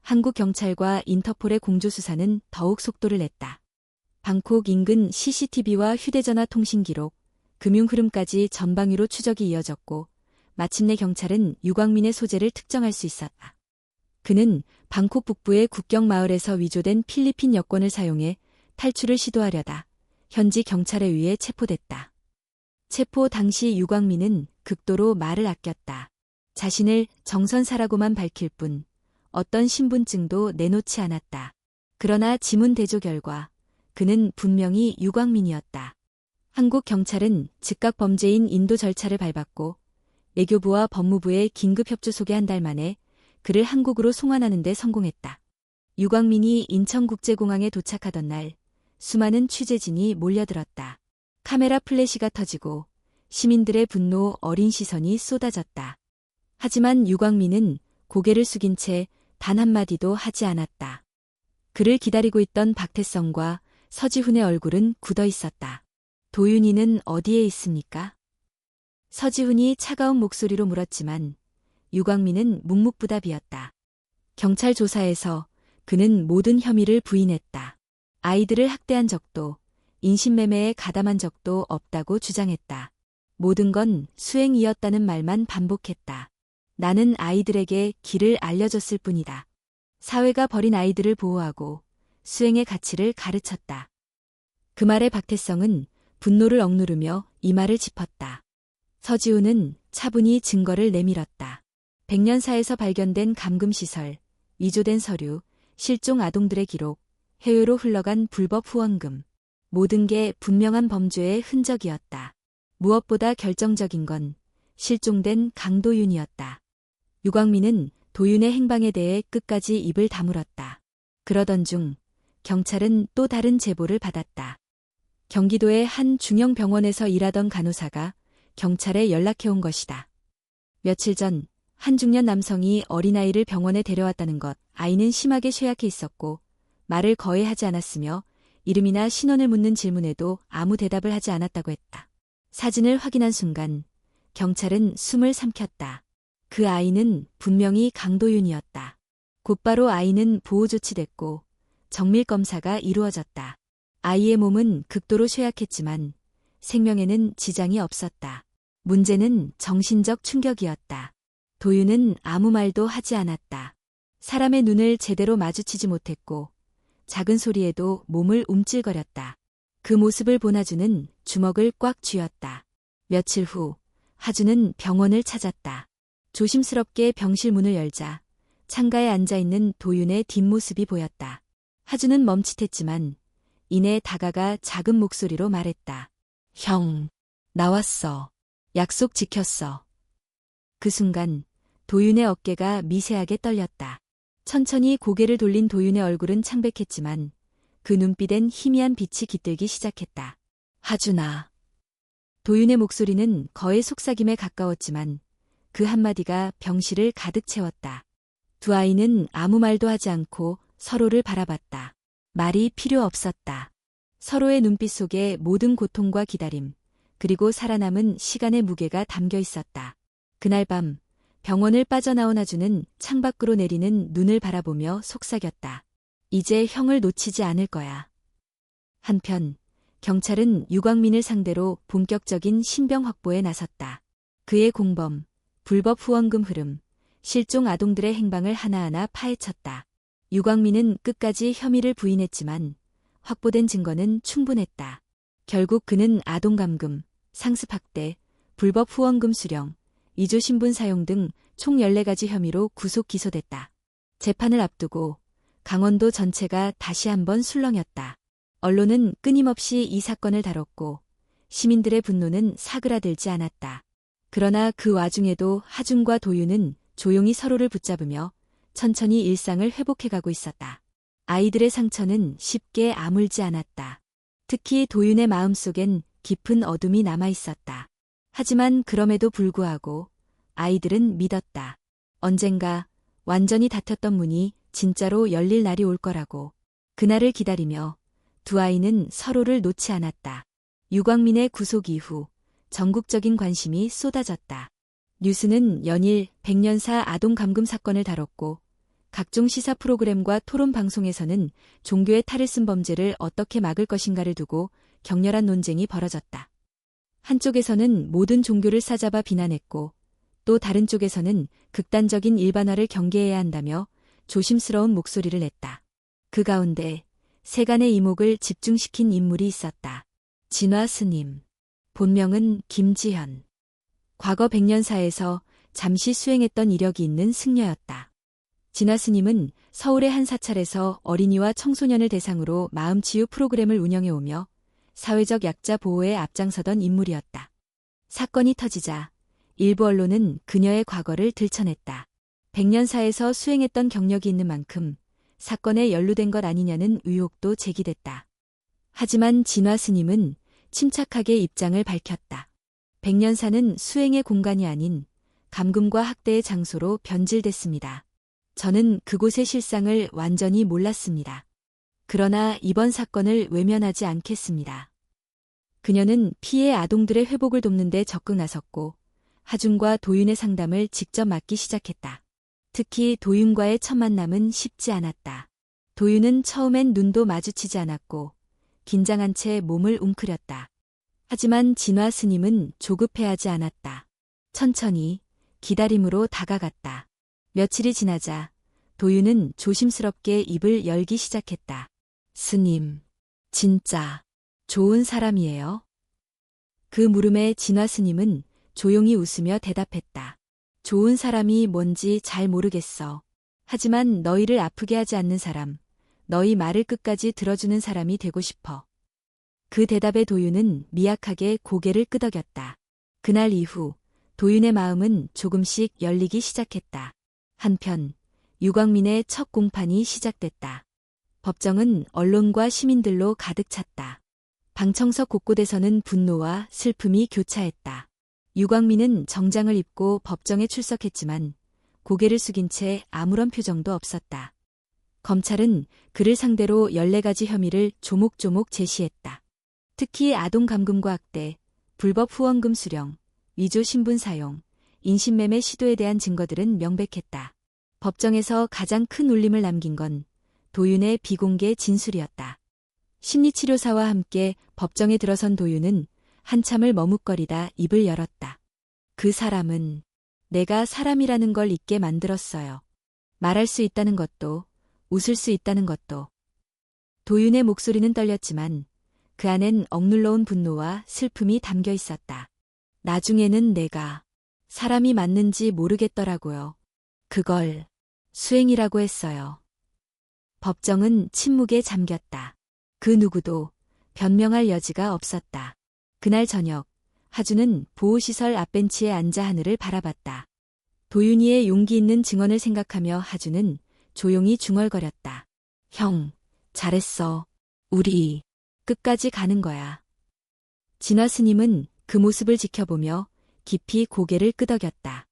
S1: 한국 경찰과 인터폴의 공조수사는 더욱 속도를 냈다. 방콕 인근 CCTV와 휴대전화 통신 기록, 금융 흐름까지 전방위로 추적이 이어졌고 마침내 경찰은 유광민의 소재를 특정할 수 있었다. 그는 방콕 북부의 국경 마을에서 위조된 필리핀 여권을 사용해 탈출을 시도하려다 현지 경찰에 의해 체포됐다. 체포 당시 유광민은 극도로 말을 아꼈다. 자신을 정선사라고만 밝힐 뿐 어떤 신분증도 내놓지 않았다. 그러나 지문 대조 결과 그는 분명히 유광민이었다. 한국 경찰은 즉각 범죄인 인도 절차를 밟았고 외교부와 법무부의 긴급 협조 속에 한 달 만에 그를 한국으로 송환하는 데 성공했다. 유광민이 인천국제공항에 도착하던 날 수많은 취재진이 몰려들었다. 카메라 플래시가 터지고 시민들의 분노 어린 시선이 쏟아졌다. 하지만 유광민은 고개를 숙인 채 단 한마디도 하지 않았다. 그를 기다리고 있던 박태성과 서지훈의 얼굴은 굳어 있었다. 도윤이는 어디에 있습니까? 서지훈이 차가운 목소리로 물었지만 유광민은 묵묵부답이었다. 경찰 조사에서 그는 모든 혐의를 부인했다. 아이들을 학대한 적도 인신매매에 가담한 적도 없다고 주장했다. 모든 건 수행이었다는 말만 반복했다. 나는 아이들에게 길을 알려줬을 뿐이다. 사회가 버린 아이들을 보호하고 수행의 가치를 가르쳤다. 그 말에 박태성은 분노를 억누르며 이마를 짚었다. 서지훈은 차분히 증거를 내밀었다. 백년사에서 발견된 감금시설, 위조된 서류, 실종 아동들의 기록, 해외로 흘러간 불법 후원금. 모든 게 분명한 범죄의 흔적이었다. 무엇보다 결정적인 건 실종된 강도윤이었다. 유광민은 도윤의 행방에 대해 끝까지 입을 다물었다. 그러던 중 경찰은 또 다른 제보를 받았다. 경기도의 한 중형 병원에서 일하던 간호사가 경찰에 연락해온 것이다. 며칠 전 한 중년 남성이 어린아이를 병원에 데려왔다는 것. 아이는 심하게 쇠약해 있었고 말을 거의 하지 않았으며 이름이나 신원을 묻는 질문에도 아무 대답을 하지 않았다고 했다. 사진을 확인한 순간 경찰은 숨을 삼켰다. 그 아이는 분명히 강도윤이었다. 곧바로 아이는 보호 조치됐고 정밀검사가 이루어졌다. 아이의 몸은 극도로 쇠약했지만 생명에는 지장이 없었다. 문제는 정신적 충격이었다. 도윤은 아무 말도 하지 않았다. 사람의 눈을 제대로 마주치지 못했고 작은 소리에도 몸을 움찔거렸다. 그 모습을 본 하주는 주먹을 꽉 쥐었다. 며칠 후 하주는 병원을 찾았다. 조심스럽게 병실 문을 열자 창가에 앉아있는 도윤의 뒷모습이 보였다. 하주는 멈칫했지만 이내 다가가 작은 목소리로 말했다. 형, 나왔어. 약속 지켰어. 그 순간 도윤의 어깨가 미세하게 떨렸다. 천천히 고개를 돌린 도윤의 얼굴은 창백했지만 그 눈빛엔 희미한 빛이 깃들기 시작했다. 하준아. 도윤의 목소리는 거의 속삭임에 가까웠지만 그 한마디가 병실을 가득 채웠다. 두 아이는 아무 말도 하지 않고 서로를 바라봤다. 말이 필요 없었다. 서로의 눈빛 속에 모든 고통과 기다림, 그리고 살아남은 시간의 무게가 담겨 있었다. 그날 밤 병원을 빠져나온 하주는 창밖으로 내리는 눈을 바라보며 속삭였다. 이제 형을 놓치지 않을 거야. 한편 경찰은 유광민을 상대로 본격적인 신병 확보에 나섰다. 그의 공범, 불법 후원금 흐름, 실종 아동들의 행방을 하나하나 파헤쳤다. 유광민은 끝까지 혐의를 부인했지만 확보된 증거는 충분했다. 결국 그는 아동감금, 상습학대, 불법 후원금 수령, 위조 신분 사용 등 총 14가지 혐의로 구속 기소됐다. 재판을 앞두고 강원도 전체가 다시 한번 술렁였다. 언론은 끊임없이 이 사건을 다뤘고 시민들의 분노는 사그라들지 않았다. 그러나 그 와중에도 하준과 도윤은 조용히 서로를 붙잡으며 천천히 일상을 회복해가고 있었다. 아이들의 상처는 쉽게 아물지 않았다. 특히 도윤의 마음속엔 깊은 어둠이 남아있었다. 하지만 그럼에도 불구하고 아이들은 믿었다. 언젠가 완전히 닫혔던 문이 진짜로 열릴 날이 올 거라고. 그날을 기다리며 두 아이는 서로를 놓지 않았다. 유광민의 구속 이후 전국적인 관심이 쏟아졌다. 뉴스는 연일 백년사 아동 감금 사건을 다뤘고 각종 시사 프로그램과 토론 방송에서는 종교의 탈을 쓴 범죄를 어떻게 막을 것인가를 두고 격렬한 논쟁이 벌어졌다. 한쪽에서는 모든 종교를 싸잡아 비난했고 또 다른 쪽에서는 극단적인 일반화를 경계해야 한다며 조심스러운 목소리를 냈다. 그 가운데 세간의 이목을 집중시킨 인물이 있었다. 진화 스님. 본명은 김지현. 과거 백년사에서 잠시 수행했던 이력이 있는 승려였다. 진화 스님은 서울의 한 사찰에서 어린이와 청소년을 대상으로 마음치유 프로그램을 운영해오며 사회적 약자 보호에 앞장서던 인물이었다. 사건이 터지자 일부 언론은 그녀의 과거를 들춰냈다. 백년사에서 수행했던 경력이 있는 만큼 사건에 연루된 것 아니냐는 의혹도 제기됐다. 하지만 진화 스님은 침착하게 입장을 밝혔다. 백년사는 수행의 공간이 아닌 감금과 학대의 장소로 변질됐습니다. 저는 그곳의 실상을 완전히 몰랐습니다. 그러나 이번 사건을 외면하지 않겠습니다. 그녀는 피해 아동들의 회복을 돕는 데 적극 나섰고 하준과 도윤의 상담을 직접 맡기 시작했다. 특히 도윤과의 첫 만남은 쉽지 않았다. 도윤은 처음엔 눈도 마주치지 않았고 긴장한 채 몸을 웅크렸다. 하지만 진화 스님은 조급해하지 않았다. 천천히 기다림으로 다가갔다. 며칠이 지나자 도윤은 조심스럽게 입을 열기 시작했다. 스님, 진짜 좋은 사람이에요? 그 물음에 진화 스님은 조용히 웃으며 대답했다. 좋은 사람이 뭔지 잘 모르겠어. 하지만 너희를 아프게 하지 않는 사람, 너희 말을 끝까지 들어주는 사람이 되고 싶어. 그 대답에 도윤은 미약하게 고개를 끄덕였다. 그날 이후 도윤의 마음은 조금씩 열리기 시작했다. 한편 유광민의 첫 공판이 시작됐다. 법정은 언론과 시민들로 가득 찼다. 방청석 곳곳에서는 분노와 슬픔이 교차했다. 유광민은 정장을 입고 법정에 출석했지만 고개를 숙인 채 아무런 표정도 없었다. 검찰은 그를 상대로 14가지 혐의를 조목조목 제시했다. 특히 아동 감금과 학대, 불법 후원금 수령, 위조 신분 사용, 인신매매 시도에 대한 증거들은 명백했다. 법정에서 가장 큰 울림을 남긴 건 도윤의 비공개 진술이었다. 심리치료사와 함께 법정에 들어선 도윤은 한참을 머뭇거리다 입을 열었다. 그 사람은 내가 사람이라는 걸 잊게 만들었어요. 말할 수 있다는 것도, 웃을 수 있다는 것도. 도윤의 목소리는 떨렸지만 그 안엔 억눌러온 분노와 슬픔이 담겨 있었다. 나중에는 내가 사람이 맞는지 모르겠더라고요. 그걸 수행이라고 했어요. 법정은 침묵에 잠겼다. 그 누구도 변명할 여지가 없었다. 그날 저녁, 하준은 보호시설 앞벤치에 앉아 하늘을 바라봤다. 도윤이의 용기 있는 증언을 생각하며 하준은 조용히 중얼거렸다. 형, 잘했어. 우리 끝까지 가는 거야. 진화 스님은 그 모습을 지켜보며 깊이 고개를 끄덕였다.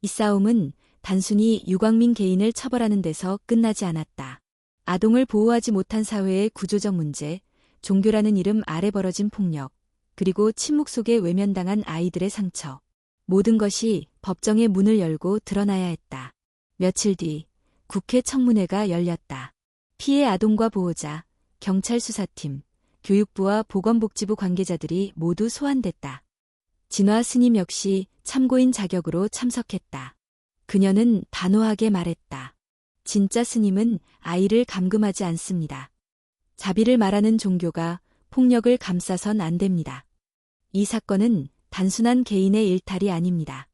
S1: 이 싸움은 단순히 유광민 개인을 처벌하는 데서 끝나지 않았다. 아동을 보호하지 못한 사회의 구조적 문제, 종교라는 이름 아래 벌어진 폭력, 그리고 침묵 속에 외면당한 아이들의 상처. 모든 것이 법정의 문을 열고 드러나야 했다. 며칠 뒤 국회 청문회가 열렸다. 피해 아동과 보호자, 경찰 수사팀, 교육부와 보건복지부 관계자들이 모두 소환됐다. 진화 스님 역시 참고인 자격으로 참석했다. 그녀는 단호하게 말했다. 진짜 스님은 아이를 감금하지 않습니다. 자비를 말하는 종교가 폭력을 감싸선 안 됩니다. 이 사건은 단순한 개인의 일탈이 아닙니다.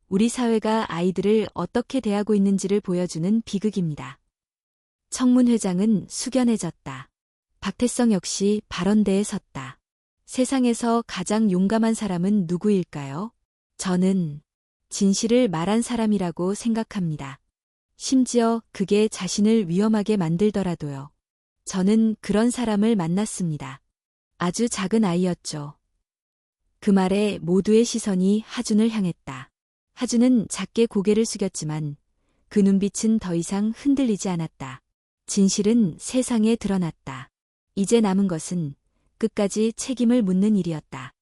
S1: 우리 사회가 아이들을 어떻게 대하고 있는지를 보여주는 비극입니다. 청문회장은 숙연해졌다. 박태성 역시 발언대에 섰다. 세상에서 가장 용감한 사람은 누구일까요? 저는 진실을 말한 사람이라고 생각합니다. 심지어 그게 자신을 위험하게 만들더라도요. 저는 그런 사람을 만났습니다. 아주 작은 아이였죠. 그 말에 모두의 시선이 하준을 향했다. 하준은 작게 고개를 숙였지만 그 눈빛은 더 이상 흔들리지 않았다. 진실은 세상에 드러났다. 이제 남은 것은 끝까지 책임을 묻는 일이었다.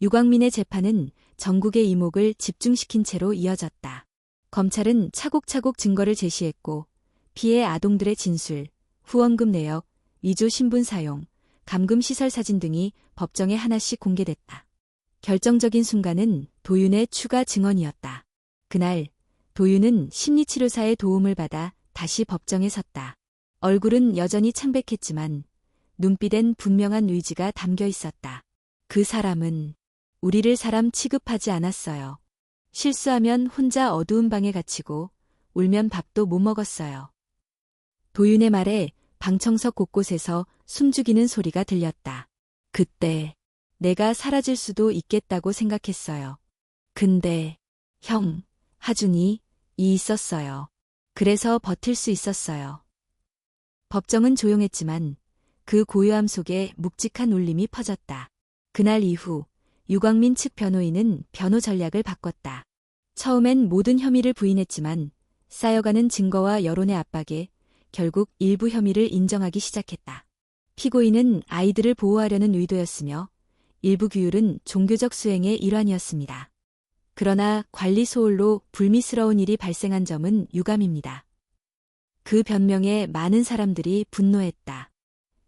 S1: 유광민의 재판은 전국의 이목을 집중시킨 채로 이어졌다. 검찰은 차곡차곡 증거를 제시했고 피해 아동들의 진술, 후원금 내역, 위조 신분 사용, 감금 시설 사진 등이 법정에 하나씩 공개됐다. 결정적인 순간은 도윤의 추가 증언이었다. 그날 도윤은 심리치료사의 도움을 받아 다시 법정에 섰다. 얼굴은 여전히 창백했지만 눈빛엔 분명한 의지가 담겨 있었다. 그 사람은 우리를 사람 취급하지 않았어요. 실수하면 혼자 어두운 방에 갇히고 울면 밥도 못 먹었어요. 도윤의 말에 방청석 곳곳에서 숨죽이는 소리가 들렸다. 그때 내가 사라질 수도 있겠다고 생각했어요. 근데 형, 하준이 있었어요. 그래서 버틸 수 있었어요. 법정은 조용했지만 그 고요함 속에 묵직한 울림이 퍼졌다. 그날 이후 유광민 측 변호인은 변호 전략을 바꿨다. 처음엔 모든 혐의를 부인했지만 쌓여가는 증거와 여론의 압박에 결국 일부 혐의를 인정하기 시작했다. 피고인은 아이들을 보호하려는 의도였으며 일부 규율은 종교적 수행의 일환이었습니다. 그러나 관리 소홀로 불미스러운 일이 발생한 점은 유감입니다. 그 변명에 많은 사람들이 분노했다.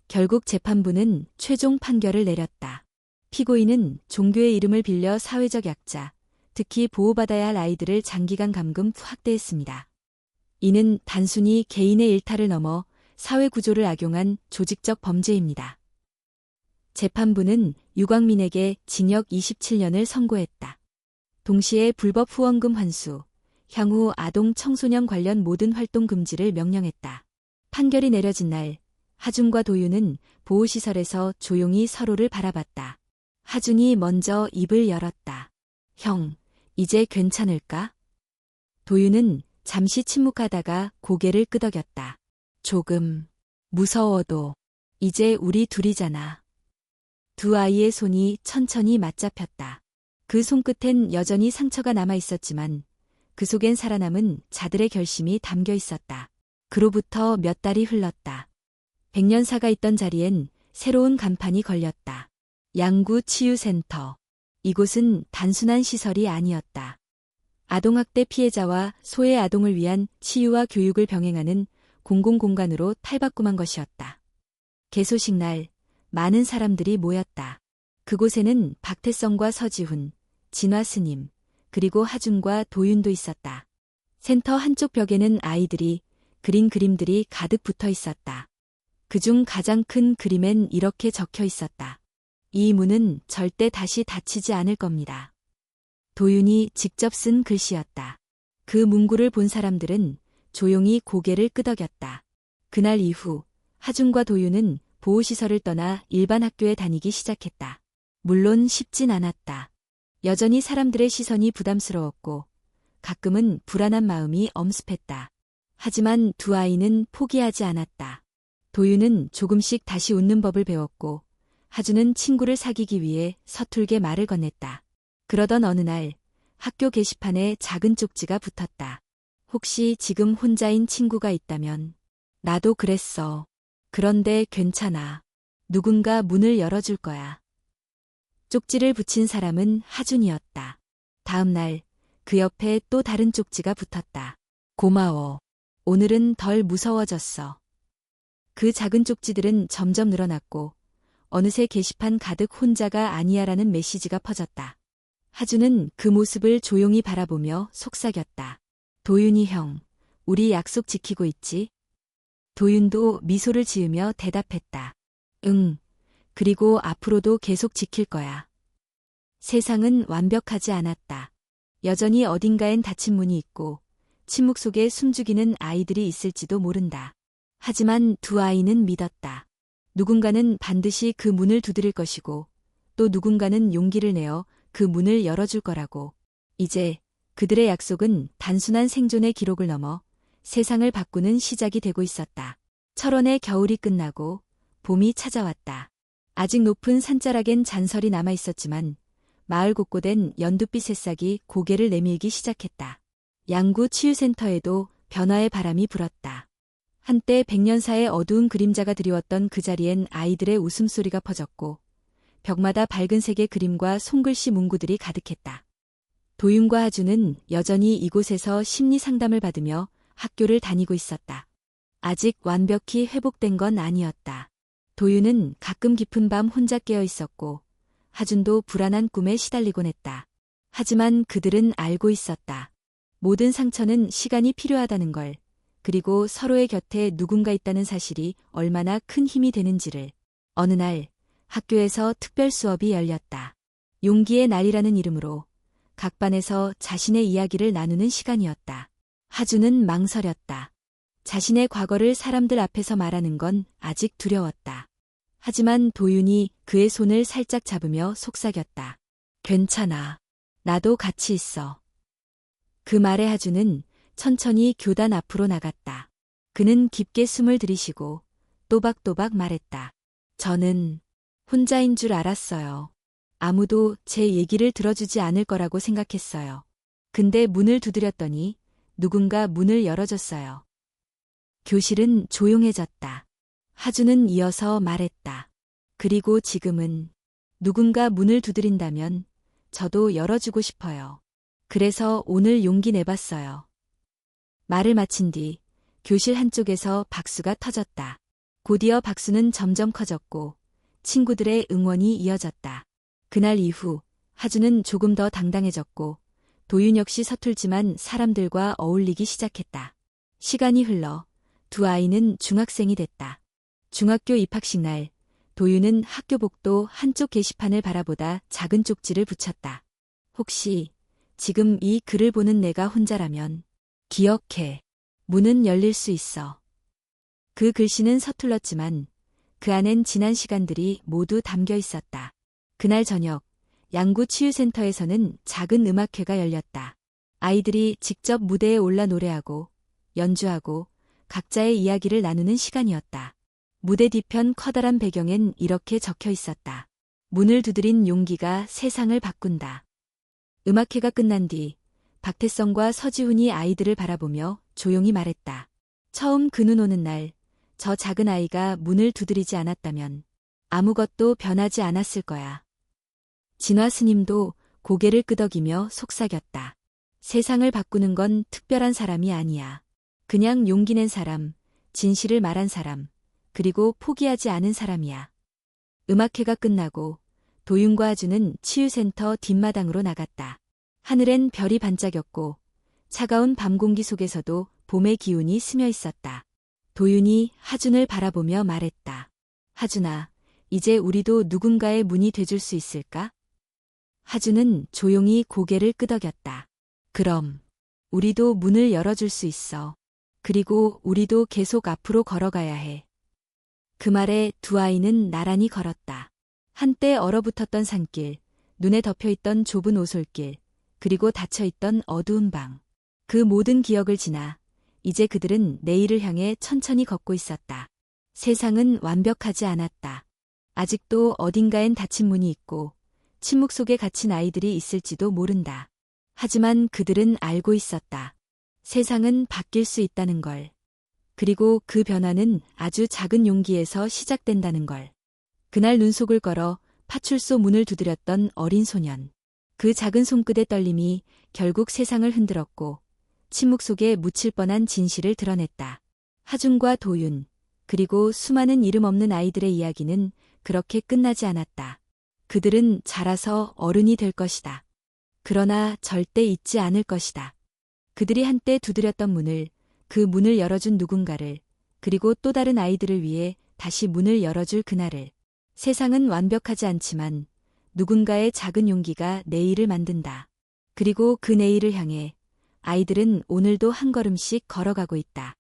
S1: 결국 재판부는 최종 판결을 내렸다. 피고인은 종교의 이름을 빌려 사회적 약자, 특히 보호받아야 할 아이들을 장기간 감금 확대했습니다. 이는 단순히 개인의 일탈을 넘어 사회 구조를 악용한 조직적 범죄입니다. 재판부는 유광민에게 징역 27년을 선고했다. 동시에 불법 후원금 환수, 향후 아동 청소년 관련 모든 활동 금지를 명령했다. 판결이 내려진 날, 하준과 도윤은 보호시설에서 조용히 서로를 바라봤다. 하준이 먼저 입을 열었다. 형, 이제 괜찮을까? 도윤은 잠시 침묵하다가 고개를 끄덕였다. 조금 무서워도 이제 우리 둘이잖아. 두 아이의 손이 천천히 맞잡혔다. 그 손끝엔 여전히 상처가 남아 있었지만 그 속엔 살아남은 자들의 결심이 담겨 있었다. 그로부터 몇 달이 흘렀다. 백년사가 있던 자리엔 새로운 간판이 걸렸다. 양구치유센터. 이곳은 단순한 시설이 아니었다. 아동학대 피해자와 소외 아동을 위한 치유와 교육을 병행하는 공공공간으로 탈바꿈한 것이었다. 개소식 날 많은 사람들이 모였다. 그곳에는 박태성과 서지훈, 진화 스님, 그리고 하준과 도윤도 있었다. 센터 한쪽 벽에는 아이들이 그린 그림들이 가득 붙어 있었다. 그중 가장 큰 그림엔 이렇게 적혀 있었다. 이 문은 절대 다시 닫히지 않을 겁니다. 도윤이 직접 쓴 글씨였다. 그 문구를 본 사람들은 조용히 고개를 끄덕였다. 그날 이후 하준과 도윤은 보호시설을 떠나 일반 학교에 다니기 시작했다. 물론 쉽진 않았다. 여전히 사람들의 시선이 부담스러웠고 가끔은 불안한 마음이 엄습했다. 하지만 두 아이는 포기하지 않았다. 도윤은 조금씩 다시 웃는 법을 배웠고 하준은 친구를 사귀기 위해 서툴게 말을 건넸다. 그러던 어느 날 학교 게시판에 작은 쪽지가 붙었다. 혹시 지금 혼자인 친구가 있다면 나도 그랬어. 그런데 괜찮아. 누군가 문을 열어줄 거야. 쪽지를 붙인 사람은 하준이었다. 다음 날 그 옆에 또 다른 쪽지가 붙었다. 고마워. 오늘은 덜 무서워졌어. 그 작은 쪽지들은 점점 늘어났고 어느새 게시판 가득 혼자가 아니야라는 메시지가 퍼졌다. 하준은 그 모습을 조용히 바라보며 속삭였다. 도윤이 형, 우리 약속 지키고 있지? 도윤도 미소를 지으며 대답했다. 응, 그리고 앞으로도 계속 지킬 거야. 세상은 완벽하지 않았다. 여전히 어딘가엔 닫힌 문이 있고 침묵 속에 숨죽이는 아이들이 있을지도 모른다. 하지만 두 아이는 믿었다. 누군가는 반드시 그 문을 두드릴 것이고 또 누군가는 용기를 내어 그 문을 열어줄 거라고. 이제 그들의 약속은 단순한 생존의 기록을 넘어 세상을 바꾸는 시작이 되고 있었다. 철원의 겨울이 끝나고 봄이 찾아왔다. 아직 높은 산자락엔 잔설이 남아 있었지만 마을 곳곳엔 연두빛 새싹이 고개를 내밀기 시작했다. 양구 치유센터에도 변화의 바람이 불었다. 한때 백년사의 어두운 그림자가 드리웠던 그 자리엔 아이들의 웃음소리가 퍼졌고 벽마다 밝은 색의 그림과 손글씨 문구들이 가득했다. 도윤과 하준은 여전히 이곳에서 심리 상담을 받으며 학교를 다니고 있었다. 아직 완벽히 회복된 건 아니었다. 도윤은 가끔 깊은 밤 혼자 깨어 있었고 하준도 불안한 꿈에 시달리곤 했다. 하지만 그들은 알고 있었다. 모든 상처는 시간이 필요하다는 걸, 그리고 서로의 곁에 누군가 있다는 사실이 얼마나 큰 힘이 되는지를. 어느 날 학교에서 특별 수업이 열렸다. 용기의 날이라는 이름으로 각 반에서 자신의 이야기를 나누는 시간이었다. 하주는 망설였다. 자신의 과거를 사람들 앞에서 말하는 건 아직 두려웠다. 하지만 도윤이 그의 손을 살짝 잡으며 속삭였다. 괜찮아. 나도 같이 있어. 그 말에 하주는 천천히 교단 앞으로 나갔다. 그는 깊게 숨을 들이쉬고 또박또박 말했다. 저는 혼자인 줄 알았어요. 아무도 제 얘기를 들어주지 않을 거라고 생각했어요. 근데 문을 두드렸더니 누군가 문을 열어줬어요. 교실은 조용해졌다. 하주는 이어서 말했다. 그리고 지금은 누군가 문을 두드린다면 저도 열어주고 싶어요. 그래서 오늘 용기 내봤어요. 말을 마친 뒤 교실 한쪽에서 박수가 터졌다. 곧이어 박수는 점점 커졌고 친구들의 응원이 이어졌다. 그날 이후 하주는 조금 더 당당해졌고 도윤 역시 서툴지만 사람들과 어울리기 시작했다. 시간이 흘러 두 아이는 중학생이 됐다. 중학교 입학식 날 도윤은 학교 복도 한쪽 게시판을 바라보다 작은 쪽지를 붙였다. 혹시 지금 이 글을 보는 내가 혼자라면 기억해. 문은 열릴 수 있어. 그 글씨는 서툴렀지만 그 안엔 지난 시간들이 모두 담겨 있었다. 그날 저녁 양구 치유센터에서는 작은 음악회가 열렸다. 아이들이 직접 무대에 올라 노래하고 연주하고 각자의 이야기를 나누는 시간이었다. 무대 뒤편 커다란 배경엔 이렇게 적혀 있었다. 문을 두드린 용기가 세상을 바꾼다. 음악회가 끝난 뒤 박태성과 서지훈이 아이들을 바라보며 조용히 말했다. 처음 그 눈 오는 날 저 작은 아이가 문을 두드리지 않았다면 아무것도 변하지 않았을 거야. 진화 스님도 고개를 끄덕이며 속삭였다. 세상을 바꾸는 건 특별한 사람이 아니야. 그냥 용기 낸 사람, 진실을 말한 사람, 그리고 포기하지 않은 사람이야. 음악회가 끝나고 도윤과 하주는 치유센터 뒷마당으로 나갔다. 하늘엔 별이 반짝였고 차가운 밤 공기 속에서도 봄의 기운이 스며 있었다. 도윤이 하준을 바라보며 말했다. 하준아, 이제 우리도 누군가의 문이 돼줄 수 있을까? 하준은 조용히 고개를 끄덕였다. 그럼 우리도 문을 열어줄 수 있어. 그리고 우리도 계속 앞으로 걸어가야 해. 그 말에 두 아이는 나란히 걸었다. 한때 얼어붙었던 산길, 눈에 덮여있던 좁은 오솔길, 그리고 닫혀있던 어두운 방. 그 모든 기억을 지나 이제 그들은 내일을 향해 천천히 걷고 있었다. 세상은 완벽하지 않았다. 아직도 어딘가엔 닫힌 문이 있고 침묵 속에 갇힌 아이들이 있을지도 모른다. 하지만 그들은 알고 있었다. 세상은 바뀔 수 있다는 걸. 그리고 그 변화는 아주 작은 용기에서 시작된다는 걸. 그날 눈속을 걸어 파출소 문을 두드렸던 어린 소년. 그 작은 손끝의 떨림이 결국 세상을 흔들었고 침묵 속에 묻힐 뻔한 진실을 드러냈다. 하준과 도윤, 그리고 수많은 이름 없는 아이들의 이야기는 그렇게 끝나지 않았다. 그들은 자라서 어른이 될 것이다. 그러나 절대 잊지 않을 것이다. 그들이 한때 두드렸던 문을, 그 문을 열어준 누군가를, 그리고 또 다른 아이들을 위해 다시 문을 열어줄 그날을. 세상은 완벽하지 않지만 누군가의 작은 용기가 내일을 만든다. 그리고 그 내일을 향해 아이들은 오늘도 한 걸음씩 걸어가고 있다.